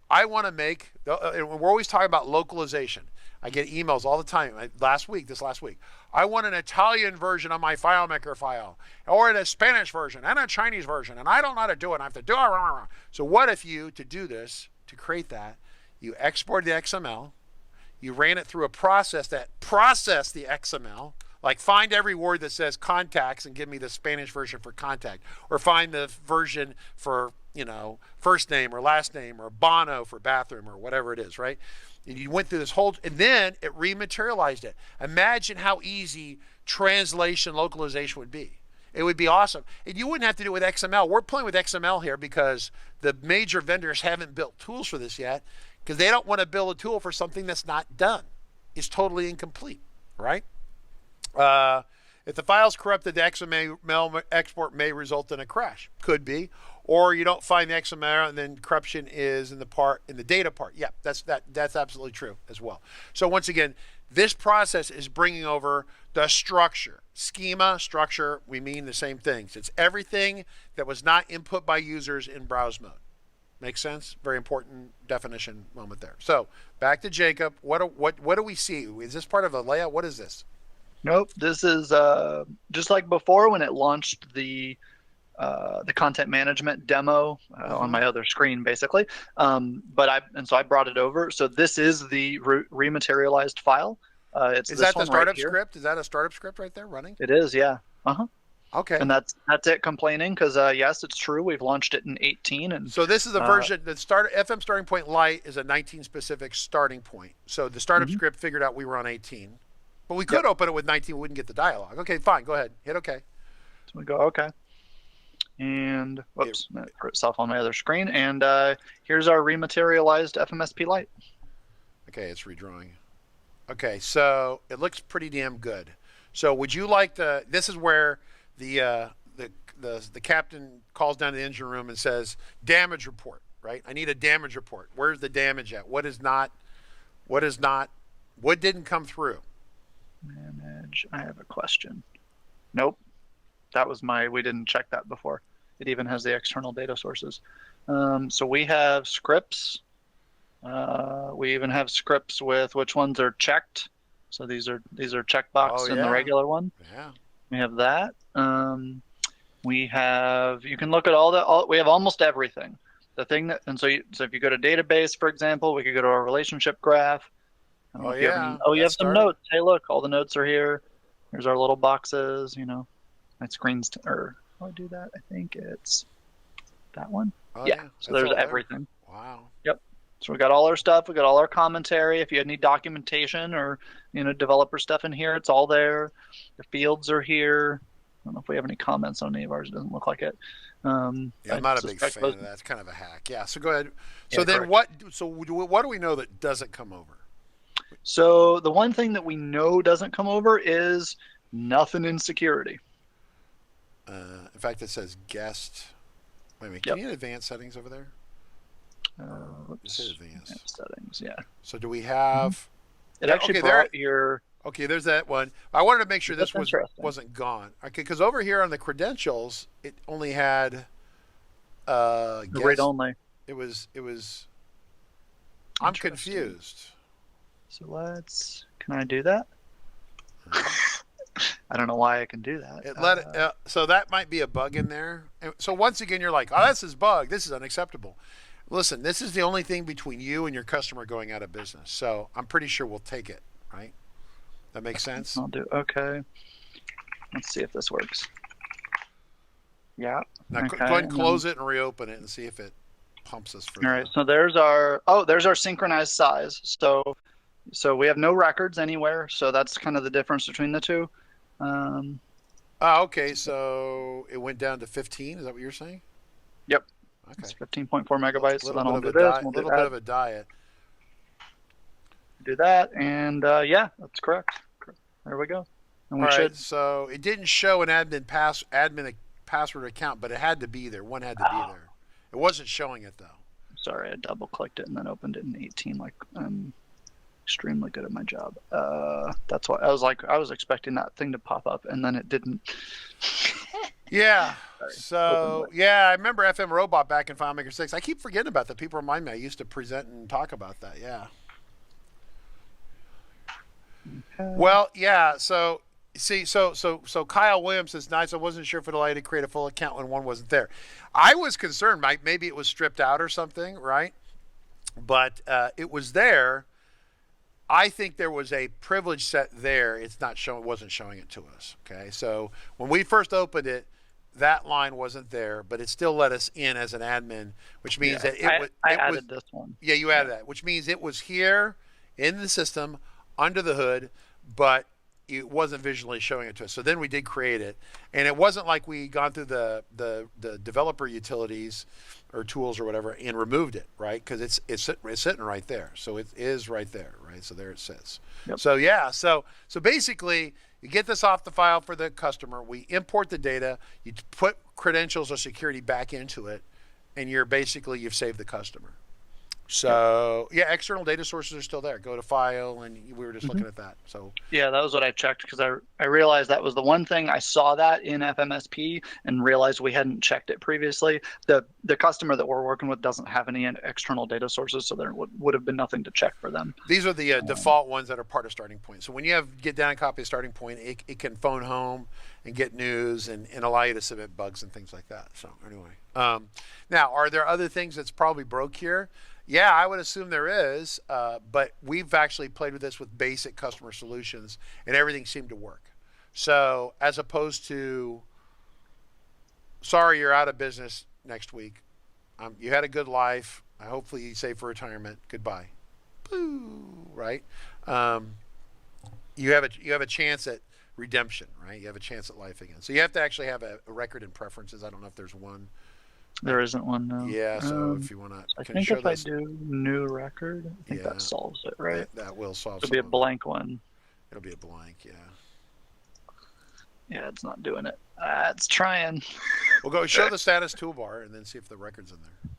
I want to make, and we're always talking about localization. I get emails all the time. This last week, I want an Italian version of my FileMaker file, or a Spanish version, and a Chinese version, and I don't know how to do it. I have to do it. So what if you, to do this, to create that, you export the XML, you ran it through a process that processed the XML, Like find every word that says contacts and give me the Spanish version for contact, or find the version for, you know, first name or last name, or Bono for bathroom, or whatever it is, right? And you went through this whole, and then it rematerialized it. Imagine how easy translation localization would be. It would be awesome. And you wouldn't have to do it with XML. We're playing with XML here because the major vendors haven't built tools for this yet, because they don't want to build a tool for something that's not done. It's totally incomplete, right? If the file's corrupted, the XML export may result in a crash. Could be. Or you don't find the XML and then corruption is in the data part. Yeah, that's absolutely true as well. So once again, this process is bringing over the structure. Schema, structure, we mean the same things. It's everything that was not input by users in browse mode. Makes sense? Very important definition moment there. So back to Jacob. What do we see? Is this part of a layout? What is this? Nope. This is just like before when it launched the content management demo on my other screen, basically. So I brought it over. So this is the rematerialized file. It's is that the startup script? Is that a startup script right there running? It is, yeah. Okay. And that's it complaining, because yes, it's true. We've launched it in 18, and so this is a version that FM starting point light is a 19 specific starting point. So the startup script figured out we were on 18, but we could open it with 19. We wouldn't get the dialogue. Okay, fine. Go ahead. Hit OK. So we go OK. And whoops, it put itself on my other screen. And here's our rematerialized FMSP Lite. Okay, it's redrawing. Okay, so it looks pretty damn good. So would you like to? This is where the captain calls down to the engine room and says, "Damage report." Right? I need a damage report. Where's the damage at? What is not? What didn't come through? Manage. I have a question. Nope. We didn't check that before. It even has the external data sources. So we have scripts. We even have scripts with which ones are checked. So these are checkbox in the regular one. Yeah. We have that. We have, you can look at we have almost everything. So if you go to database, for example, we could go to our relationship graph. You have some notes. Hey, look, all the notes are here. Here's our little boxes, My screen's, how do I do that? I think it's that one. So there's everything. Wow. Yep. So we got all our stuff. We got all our commentary. If you had any documentation or, developer stuff in here, it's all there. The fields are here. I don't know if we have any comments on any of ours. It doesn't look like it. I'm not a big fan of that. It's kind of a hack. Yeah. So go ahead. So then correct. What do we know that doesn't come over? So the one thing that we know doesn't come over is nothing in security. In fact, it says guest. Wait a minute. Can you hit advanced settings over there? Just hit advanced settings. Yeah. So do we have? It actually brought your. Okay, there's that one. I wanted to make sure this wasn't gone. Okay, because over here on the credentials, it only had. Read only. It was. I'm confused. So can I do that? I don't know why I can do that. So that might be a bug in there. And so once again, you're like, oh, this is bug. This is unacceptable. Listen, this is the only thing between you and your customer going out of business. So I'm pretty sure we'll take it, right? That makes sense? I'll do, okay. Let's see if this works. Yeah. Now go ahead and close it and reopen it and see if it pumps us for all right, so there's our synchronized size. So we have no records anywhere, so that's kind of the difference between the two. Okay, so it went down to 15. Is that what you're saying? Yep. Okay. It's 15.4 megabytes. A little bit of a diet. Do that, and that's correct. There we go. And all right, so it didn't show an admin password account, but it had to be there. One had to be there. It wasn't showing it though. Sorry, I double clicked it and then opened it in 18. Like I'm extremely good at my job. That's why I was expecting that thing to pop up, and then it didn't. Yeah. So I remember FM Robot back in FileMaker 6. I keep forgetting about that. People remind me I used to present and talk about that. Yeah. Okay. Well, yeah. So see, so Kyle Williams says, nice. I wasn't sure if it allowed you to create a full account when one wasn't there. I was concerned, maybe it was stripped out or something, right? But it was there. I think there was a privilege set there. It's not showing, wasn't showing it to us. Okay, so when we first opened it, that line wasn't there, but it still let us in as an admin, which means that I added this one. Yeah, you added that, which means it was here in the system under the hood, but it wasn't visually showing it to us. So then we did create it, and it wasn't like we gone through the developer utilities or tools or whatever and removed it, right? Because it's sitting right there. So it is right there, right? So there it sits. Yep. So yeah, so basically you get this off the file for the customer. We import the data. You put credentials or security back into it, and you've saved the customer. So yeah, external data sources are still there. Go to file, and we were just looking at that. So yeah, that was what I checked because I realized that was the one thing I saw that in FMSP and realized we hadn't checked it previously. The customer that we're working with doesn't have any external data sources, so there would have been nothing to check for them. These are the default ones that are part of Starting Point. So when you get down a copy of Starting Point, it can phone home and get news and allow you to submit bugs and things like that. So anyway, now are there other things that's probably broke here? Yeah, I would assume there is, but we've actually played with this with basic customer solutions, and everything seemed to work. So as opposed to, sorry, you're out of business next week. You had a good life. Hopefully you save for retirement. Goodbye. Boo, right? You have a chance at redemption, right? You have a chance at life again. So you have to actually have a record in preferences. I don't know if there's one. There isn't one, no. Yeah, so if you want to, I think if I do new record, I think that solves it, right? That will solve it. It'll be a blank one. It'll be a blank, yeah. Yeah, it's not doing it. It's trying. We'll go show the status toolbar and then see if the record's in there.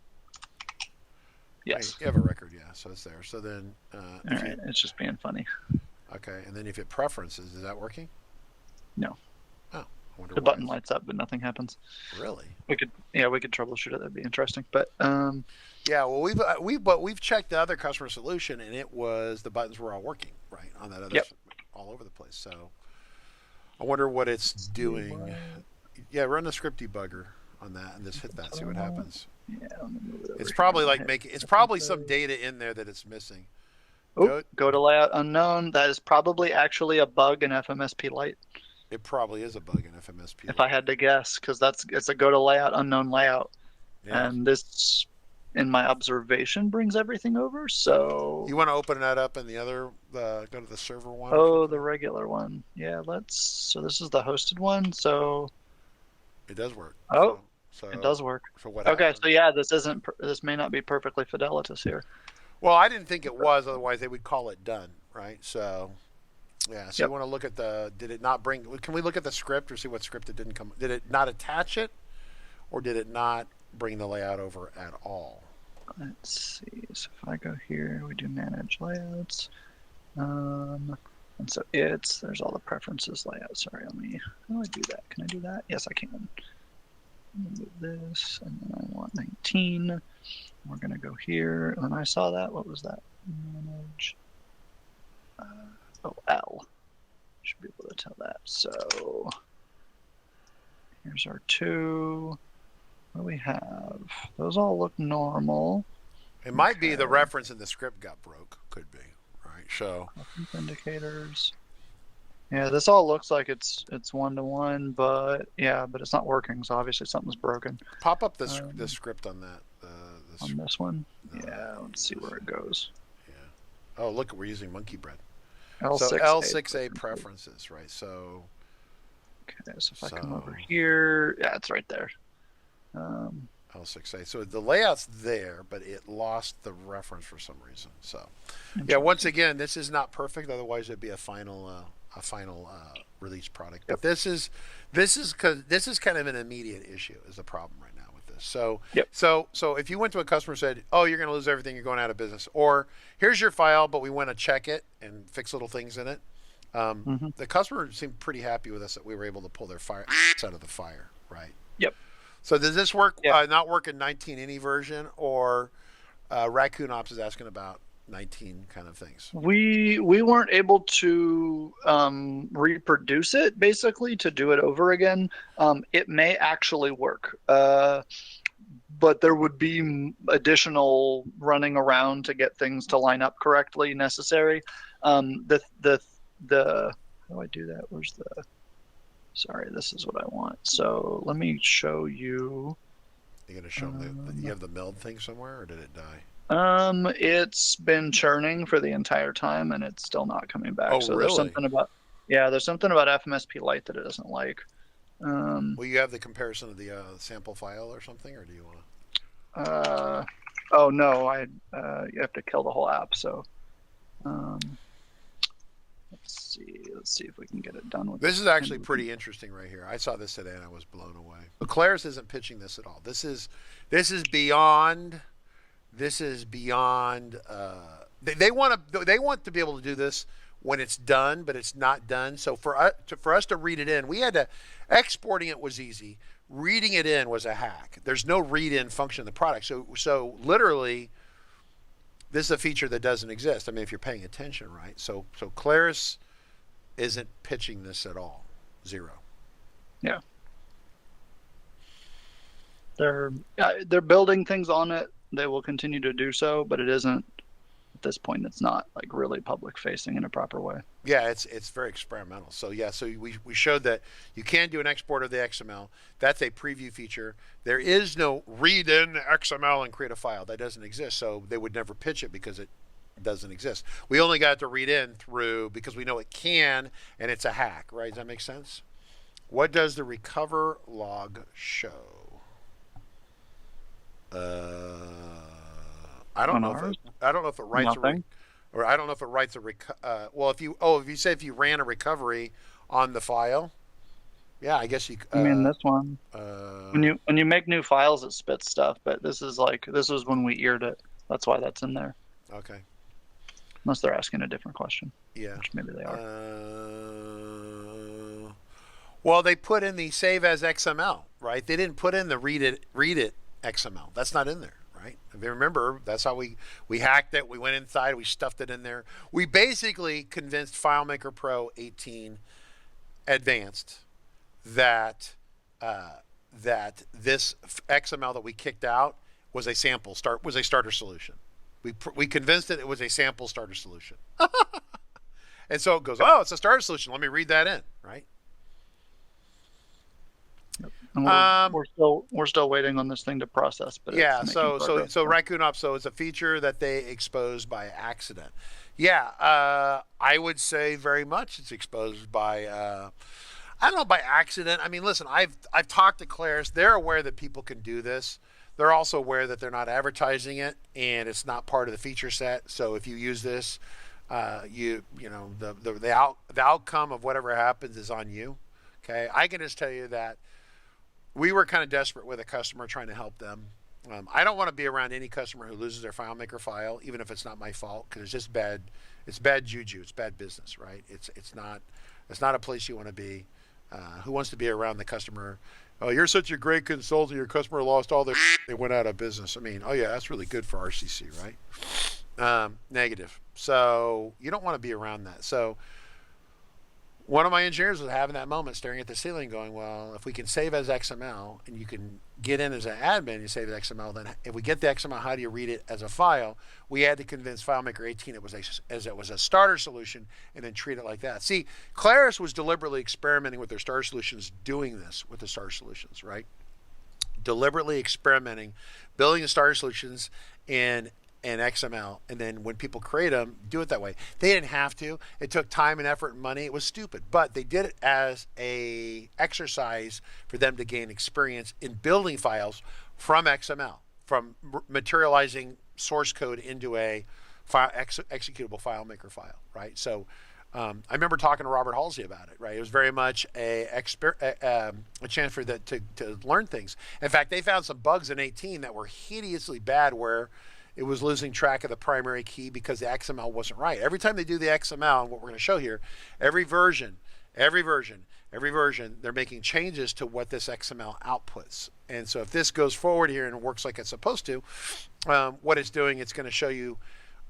Yes. You have a record, yeah, so it's there. So then... all right, it's just being funny. Okay, and then if you hit preferences, is that working? No. Oh. The button lights up, but nothing happens. Really? We could troubleshoot it. That'd be interesting. But yeah, well, we've checked the other customer solution, and it was the buttons were all working right on that other all over the place. So I wonder what it's doing. Yeah, run the script debugger on that, and just hit that. See what happens. Yeah, let me move it over it's here. probably like making. It's probably some data in there that it's missing. Go to layout unknown. That is probably actually a bug in FMSP Lite. It probably is a bug in FMSP. If I had to guess, because it's a go to layout unknown layout, and this, in my observation, brings everything over. So you want to open that up in the other, go to the server one. Oh, the regular one. Yeah, So this is the hosted one. So it does work. Oh, so it does work. So what? Okay, so yeah, this may not be perfectly fidelitous here. Well, I didn't think it was. Otherwise, they would call it done, right? So. Yeah, so you want to look at did it not bring, can we look at the script or see what script it didn't come, did it not attach it, or did it not bring the layout over at all? Let's see, so if I go here, we do manage layouts, and so there's all the preferences layout. Sorry, how do I do that? Can I do that? Yes, I can. Move this, and then I want 19. We're going to go here, and I saw that, what was that? Manage. L. Should be able to tell that. So here's our 2. What do we have? Those all look normal. It might be the reference in the script got broke. Could be, right? So indicators. Yeah, this all looks like it's 1-to-1, but it's not working. So obviously something's broken. Pop up the script on that. On this one. Yeah, let's see where it goes. Yeah. Oh, look, we're using monkey bread. L6A so L6A preferences, right? So okay, so if I come over here, yeah, it's right there. L6A. So the layout's there, but it lost the reference for some reason. So yeah, once again, this is not perfect. Otherwise, it'd be a final release product. But this is kind of an immediate issue. Is the problem right now with this? So so if you went to a customer and said, "Oh, you're going to lose everything. You're going out of business," or "Here's your file, but we want to check it and fix little things in it," the customer seemed pretty happy with us that we were able to pull their fire out of the fire, right? Yep. So does this work? Not work in 19 any version, or Raccoon Ops is asking about 19 kind of things? We weren't able to reproduce it, basically, to do it over again. It may actually work, but there would be additional running around to get things to line up correctly necessary. How do I do that? Where's the? Sorry, this is what I want. So let me show you. You're going to show them you have the meld thing somewhere, or did it die? It's been churning for the entire time, and it's still not coming back. Oh, so really? There's something about FMSP Lite that it doesn't like. Will you have the comparison of the sample file or something, or do you want to? Oh no, you have to kill the whole app. So, let's see if we can get it done with. This is actually pretty interesting right here. I saw this today and I was blown away. But Claris isn't pitching this at all. This is beyond. This is beyond. They want to be able to do this when it's done, but it's not done. So for us to read it in, we had to. Exporting it was easy. Reading it in was a hack. There's no read-in function in the product. So literally, this is a feature that doesn't exist. I mean, if you're paying attention, right? So Claris isn't pitching this at all. Zero. Yeah. They're building things on it. They will continue to do so, but it isn't. At this point, it's not like really public facing in a proper way. Yeah, it's very experimental. So yeah, so we showed that you can do an export of the XML. That's a preview feature. There is no read in XML and create a file. That doesn't exist. So they would never pitch it because it doesn't exist. We only got to read in through because we know it can, and it's a hack, right? Does that make sense? What does the recover log show? I don't know if it writes or I don't know if it writes a well, if you ran a recovery on the file, yeah, I guess you. I mean, this one. When you make new files, it spits stuff, but this is when we eared it. That's why that's in there. Okay. Unless they're asking a different question. Yeah. Which maybe they are. Well, they put in the save as XML, right? They didn't put in the read it XML. That's not in there. Right? If you remember, that's how we hacked it. We went inside, we stuffed it in there. We basically convinced FileMaker Pro 18 Advanced that this XML that we kicked out was a starter solution. We convinced it was a sample starter solution. And so it goes, oh, it's a starter solution. Let me read that in, right? And we're still waiting on this thing to process, but yeah. So Raccoon Ops, so it's a feature that they exposed by accident. Yeah, I would say very much it's exposed by I don't know, by accident. I mean, listen, I've talked to Claris. They're aware that people can do this. They're also aware that they're not advertising it and it's not part of the feature set. So if you use this, the outcome of whatever happens is on you. Okay, I can just tell you that. We were kind of desperate with a customer trying to help them. I don't want to be around any customer who loses their FileMaker file, even if it's not my fault, because it's just bad. It's bad juju. It's bad business, right? It's not a place you want to be. Who wants to be around the customer? Oh, you're such a great consultant. Your customer lost all their. They went out of business. I mean, oh yeah, that's really good for RCC, right? Negative. So you don't want to be around that. So. One of my engineers was having that moment staring at the ceiling going, well, if we can save as XML and you can get in as an admin and you save as XML, then if we get the XML, how do you read it as a file? We had to convince FileMaker 18 it was a starter solution and then treat it like that. See, Claris was deliberately experimenting with their starter solutions, doing this with the starter solutions, right? Deliberately experimenting, building the starter solutions in XML, and then when people create them, do it that way. They didn't have to. It took time and effort and money. It was stupid, but they did it as a exercise for them to gain experience in building files from XML, from materializing source code into a executable FileMaker file, right? So I remember talking to Robert Halsey about it, right? It was very much a chance for them to learn things. In fact, they found some bugs in 18 that were hideously bad where it was losing track of the primary key because the XML wasn't right. Every time they do the XML, and what we're going to show here, every version, they're making changes to what this XML outputs. And so if this goes forward here and works like it's supposed to, what it's doing, it's going to show you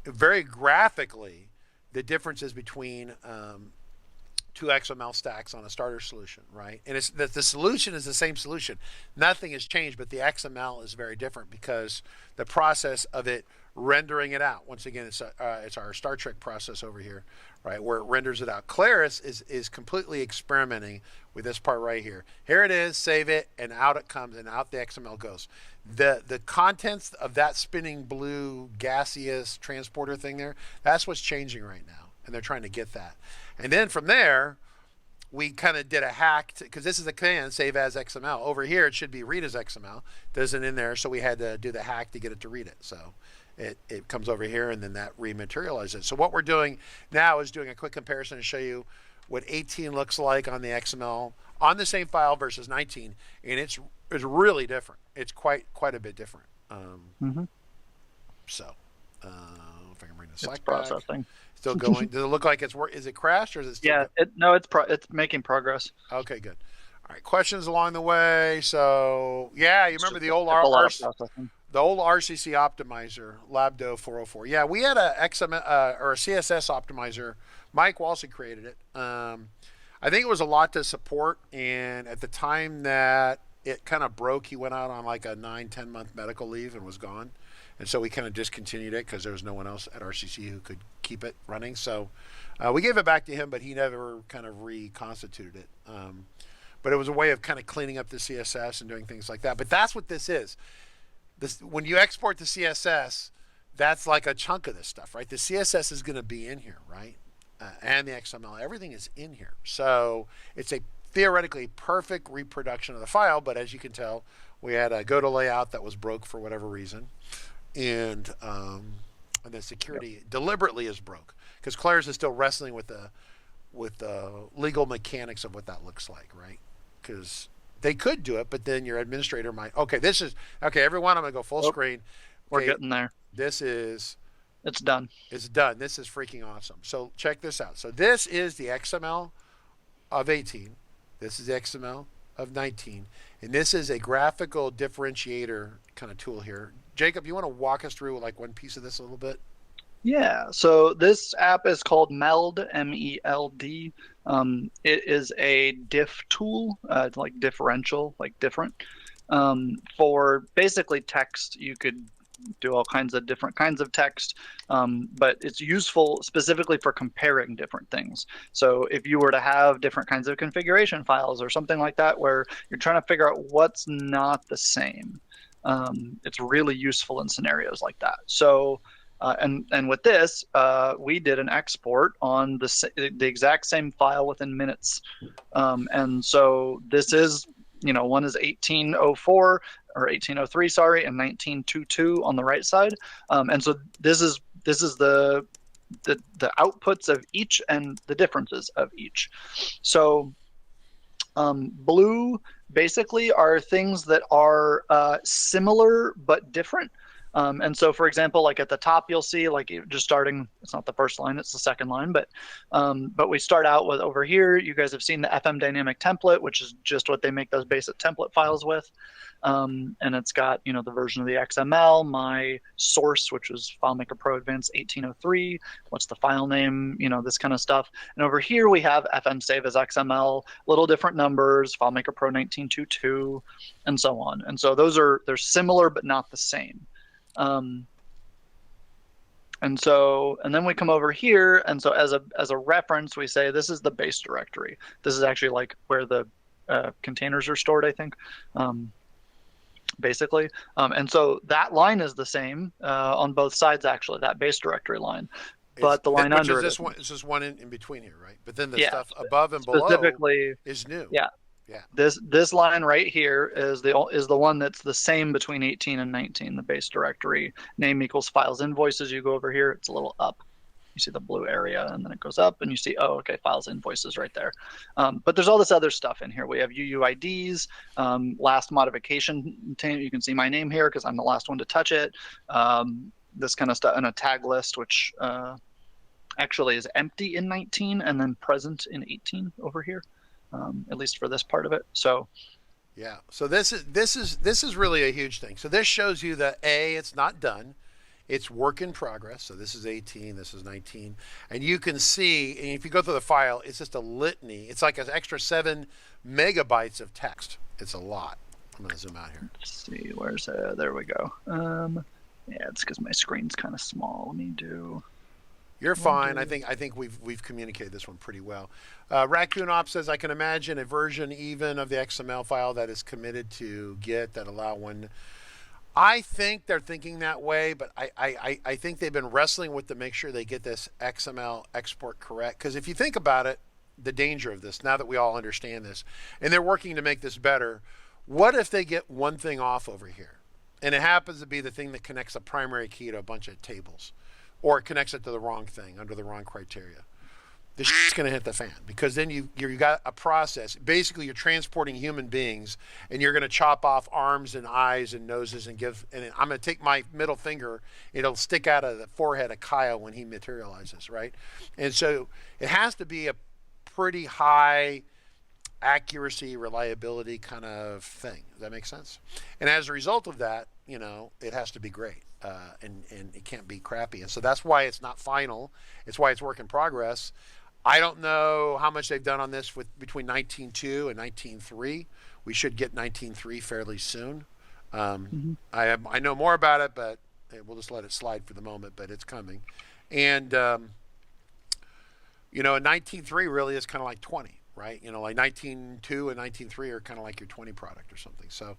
very graphically the differences between two XML stacks on a starter solution, right? And it's that the solution is the same solution. Nothing has changed, but the XML is very different because the process of it rendering it out. Once again, it's our Star Trek process over here, right, where it renders it out. Claris is completely experimenting with this part right here. Here it is, save it, and out it comes, and out the XML goes. The contents of that spinning blue gaseous transporter thing there, that's what's changing right now, and they're trying to get that. And then from there, we kind of did a hack, because this is a command, save as XML. Over here, it should be read as XML. Doesn't in there, so we had to do the hack to get it to read it. So it comes over here, and then that rematerializes it. So what we're doing now is doing a quick comparison to show you what 18 looks like on the XML on the same file versus 19, and it's really different. It's quite a bit different. So if I can bring the select back. Processing. Still going. Does it look like it's work? Is it crashed or is it still? Yeah. No, it's making progress. Okay, good. All right. Questions along the way. So yeah, you remember the old RCC optimizer, Labdo 404. Yeah, we had a XML or a CSS optimizer. Mike Walsey created it. I think it was a lot to support, and at the time that it kind of broke, he went out on like a 9-10 month medical leave and was gone. And so we kind of discontinued it because there was no one else at RCC who could keep it running. So we gave it back to him, but he never kind of reconstituted it. But it was a way of kind of cleaning up the CSS and doing things like that. But that's what this is. When you export the CSS, that's like a chunk of this stuff, right? The CSS is going to be in here, right? And the XML, everything is in here. So it's a theoretically perfect reproduction of the file, but as you can tell, we had a go to layout that was broke for whatever reason. And the security deliberately is broke because Claris is still wrestling with the legal mechanics of what that looks like, right? Because they could do it, but then your administrator might. Okay, everyone, I'm gonna go full screen. Okay, we're getting there. It's done. It's done. This is freaking awesome. So check this out. So this is the XML of 18. This is the XML of 19, and this is a graphical differentiator kind of tool here. Jacob, you want to walk us through like one piece of this a little bit? Yeah, so this app is called MELD, M-E-L-D. It is a diff tool, like differential, like different. For basically text, you could do all kinds of different kinds of text, but it's useful specifically for comparing different things. So if you were to have different kinds of configuration files or something like that, where you're trying to figure out what's not the same, it's really useful in scenarios like that. So and with this, we did an export on the exact same file within minutes. And so this is, one is 1804 or 1803, sorry, and 1922 on the right side. And so this is the outputs of each and the differences of each. So blue basically are things that are similar but different. And so, for example, like at the top, you'll see like just starting, it's not the first line, it's the second line, but we start out with over here, you guys have seen the FM dynamic template, which is just what they make those basic template files with. And it's got, the version of the XML, my source, which was FileMaker Pro Advanced 1803, what's the file name, this kind of stuff. And over here we have FM save as XML, little different numbers, FileMaker Pro 1922, and so on. And so they're similar, but not the same. And then we come over here, and so as a reference, we say this is the base directory. This is actually like where the containers are stored, I think, basically. And so that line is the same on both sides, actually, that base directory line. But the line under it is this one in between here, right? But then the stuff above and below is new. Yeah. Yeah. This line right here is the one that's the same between 18 and 19. The base directory name equals files invoices. You go over here, it's a little up. You see the blue area, and then it goes up, and you see, oh, okay, files invoices right there. But there's all this other stuff in here. We have UUIDs, last modification. You can see my name here because I'm the last one to touch it. This kind of stuff, and a tag list, which actually is empty in 19 and then present in 18 over here. At least for this part of it. So yeah, so this is really a huge thing. So this shows you that it's not done, it's work in progress. So this is 18, this is 19, and you can see, and if you go through the file, it's just a litany. It's like an extra 7 megabytes of text. It's a lot. I'm going to zoom out here. Let's see, where's there we go. Yeah, it's because my screen's kind of small. Let me do. You're fine. I think we've communicated this one pretty well. Raccoon Ops says, I can imagine a version even of the XML file that is committed to Git that allow one. I think they're thinking that way, but I think they've been wrestling with to make sure they get this XML export correct. Because if you think about it, the danger of this, now that we all understand this, and they're working to make this better, what if they get one thing off over here? And it happens to be the thing that connects a primary key to a bunch of tables. Or it connects it to the wrong thing under the wrong criteria. This shit's going to hit the fan, because then you got a process. Basically, you're transporting human beings, and you're going to chop off arms and eyes and noses and I'm going to take my middle finger. It'll stick out of the forehead of Kyle when he materializes, right? And so it has to be a pretty high accuracy, reliability kind of thing. Does that make sense? And as a result of that, it has to be great. And it can't be crappy. And so that's why it's not final. It's why it's work in progress. I don't know how much they've done on this between 19.2 and 19.3. We should get 19.3 fairly soon. I know more about it, but we'll just let it slide for the moment, but it's coming. And, 19.3 really is kind of like 20, right? Like 19.2 and 19.3 are kind of like your 20 product or something. So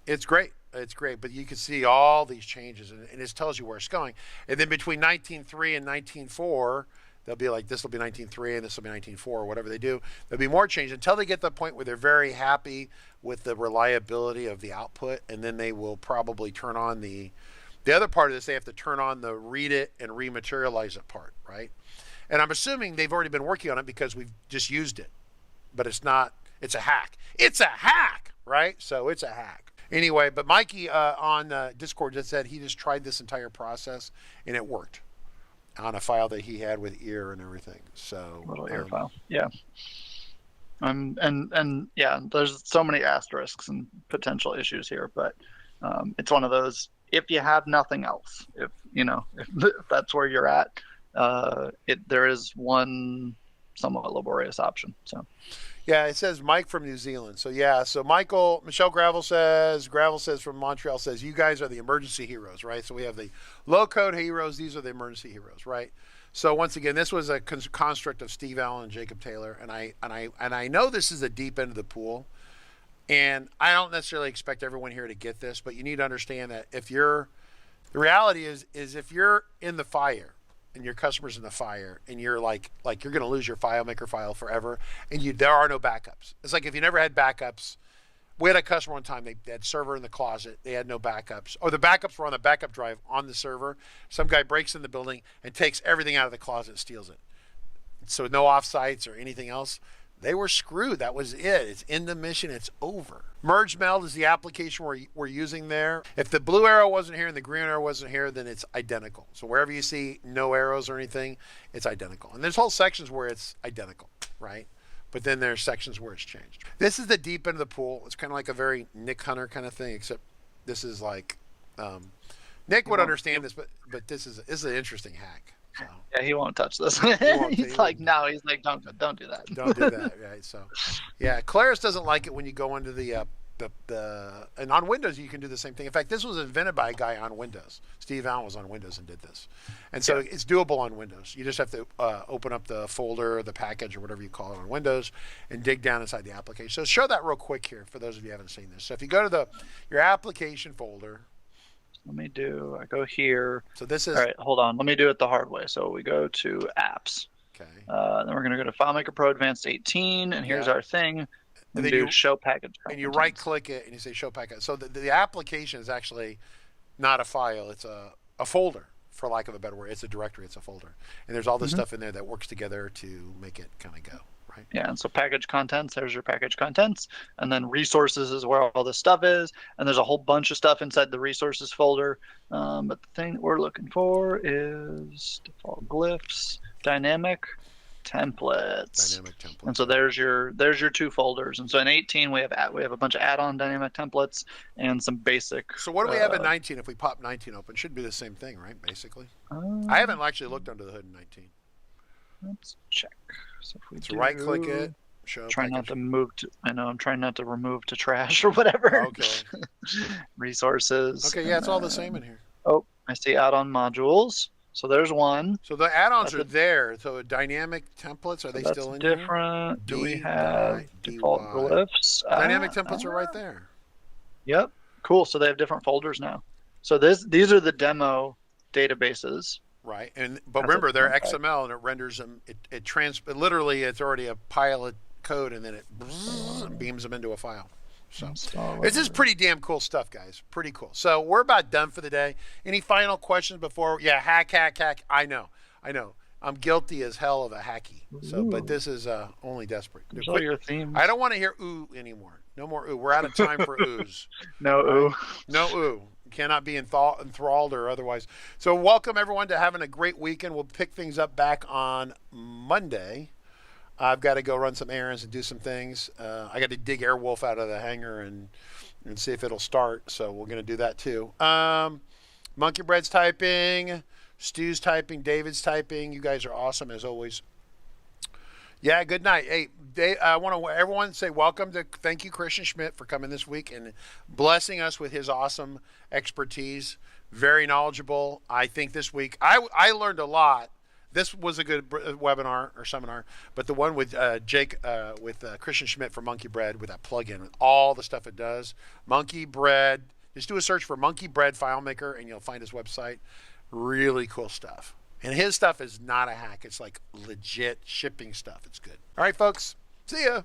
it's great. It's great, but you can see all these changes, and it tells you where it's going. And then between 19.3 and 19.4, they'll be like, this will be 19.3 and this will be 19.4, or whatever they do. There'll be more change until they get to the point where they're very happy with the reliability of the output, and then they will probably turn on the other part of this. They have to turn on the read it and re-materialize it part, right? And I'm assuming they've already been working on it because we've just used it, but it's not. It's a hack. It's a hack, right? So it's a hack. Anyway, but Mikey on Discord just said he just tried this entire process and it worked on a file that he had with ear and everything. So little ear file, yeah. And yeah, there's so many asterisks and potential issues here, but it's one of those. If you have nothing else, if that's where you're at, there is one somewhat laborious option. So. Yeah, it says Mike from New Zealand. So yeah, so Michelle Gravel says from Montreal says, you guys are the emergency heroes, right? So we have the low code heroes. These are the emergency heroes, right? So once again, this was a construct of Steve Allen and Jacob Taylor. And I know this is the deep end of the pool, and I don't necessarily expect everyone here to get this, but you need to understand that the reality is if you're in the fire, and your customer's in the fire, and you're like you're going to lose your FileMaker file forever, and there are no backups. It's like if you never had backups. We had a customer one time, they had server in the closet, they had no backups, or the backups were on the backup drive on the server. Some guy breaks in the building and takes everything out of the closet and steals it. So no offsites or anything else. They were screwed. That was it. It's in the mission. It's over. Merge meld is the application we're using there. If the blue arrow wasn't here and the green arrow wasn't here, then it's identical. So wherever you see no arrows or anything, it's identical. And there's whole sections where it's identical, right? But then there's sections where it's changed. This is the deep end of the pool. It's kind of like a very Nick Hunter kind of thing, except this is like, Nick would understand this, but this is an interesting hack. So. Yeah, he won't touch this. He's like, no. He's like, don't do that. Don't do that, right? So, yeah, Claris doesn't like it when you go into the and on Windows you can do the same thing. In fact, this was invented by a guy on Windows. Steve Allen was on Windows and did this, and so it's doable on Windows. You just have to open up the folder, the package, or whatever you call it on Windows, and dig down inside the application. So show that real quick here for those of you who haven't seen this. So if you go to your application folder. I go here. So this is... All right, hold on. Let me do it the hard way. So we go to apps. Okay. Then we're going to go to FileMaker Pro Advanced 18, and here's our thing. And then you show package. And you right-click it, and you say show package. So the application is actually not a file. It's a folder, for lack of a better word. It's a directory. It's a folder. And there's all this stuff in there that works together to make it kind of go. Right. Yeah, and so package contents, there's your package contents, and then resources is where all this stuff is, and there's a whole bunch of stuff inside the resources folder, but the thing that we're looking for is default glyphs, dynamic templates. And so there's your two folders, and so in 18 we have a bunch of add-on dynamic templates and some basic. So what do we have in 19? If we pop 19 open, should be the same thing, right? Basically, I haven't actually looked under the hood in 19. Let's check. So if we right-click it, show. Try not to move to. I know I'm trying not to remove to trash or whatever. Okay. Resources. Okay, yeah, it's all the same in here. Oh, I see add-on modules. So there's one. So the add-ons That's are there. So dynamic templates, are they That's still in different. here? Do we have default glyphs? Dynamic templates are right there. Yep. Cool. So they have different folders now. So these are the demo databases. Right. But remember, they're XML and it renders them. Literally, it's already a pile of code and then it beams them into a file. So this is pretty damn cool stuff, guys. Pretty cool. So we're about done for the day. Any final questions before? Yeah, hack. I know. I'm guilty as hell of a hacky. So, but this is only desperate. Show your themes. I don't want to hear ooh anymore. No more ooh. We're out of time for oohs. No ooh. No ooh. Cannot be enthralled or otherwise. So welcome everyone to having a great weekend. We'll pick things up back on Monday. I've got to go run some errands and do some things. I got to dig Airwolf out of the hangar and see if it'll start. So we're going to do that too. Monkey Bread's typing. Stu's typing. David's typing. You guys are awesome as always. Yeah, good night. Hey, I want everyone to say welcome to, thank you, Christian Schmidt, for coming this week and blessing us with his awesome expertise. Very knowledgeable. I think this week, I learned a lot. This was a good webinar or seminar, but the one with Christian Schmidt for Monkey Bread with that plugin, with all the stuff it does. Monkey Bread, just do a search for Monkey Bread FileMaker and you'll find his website. Really cool stuff. And his stuff is not a hack. It's like legit shipping stuff. It's good. All right, folks. See ya.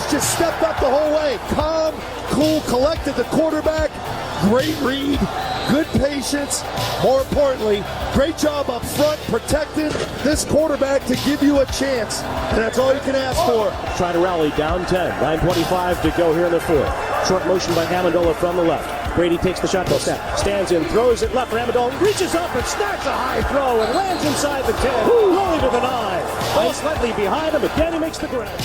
Just stepped up the whole way. Calm, cool, collected the quarterback. Great read, good patience. More importantly, great job up front protecting this quarterback to give you a chance. And that's all you can ask for. Trying to rally down 10. 9:25 to go here in the fourth. Short motion by Amendola from the left. Brady takes the shotgun snap. Stands in, throws it left for Amendola. Reaches up and snacks a high throw and lands inside the 10. Rolling to the 9. Ball slightly behind him. Again, he makes the grab.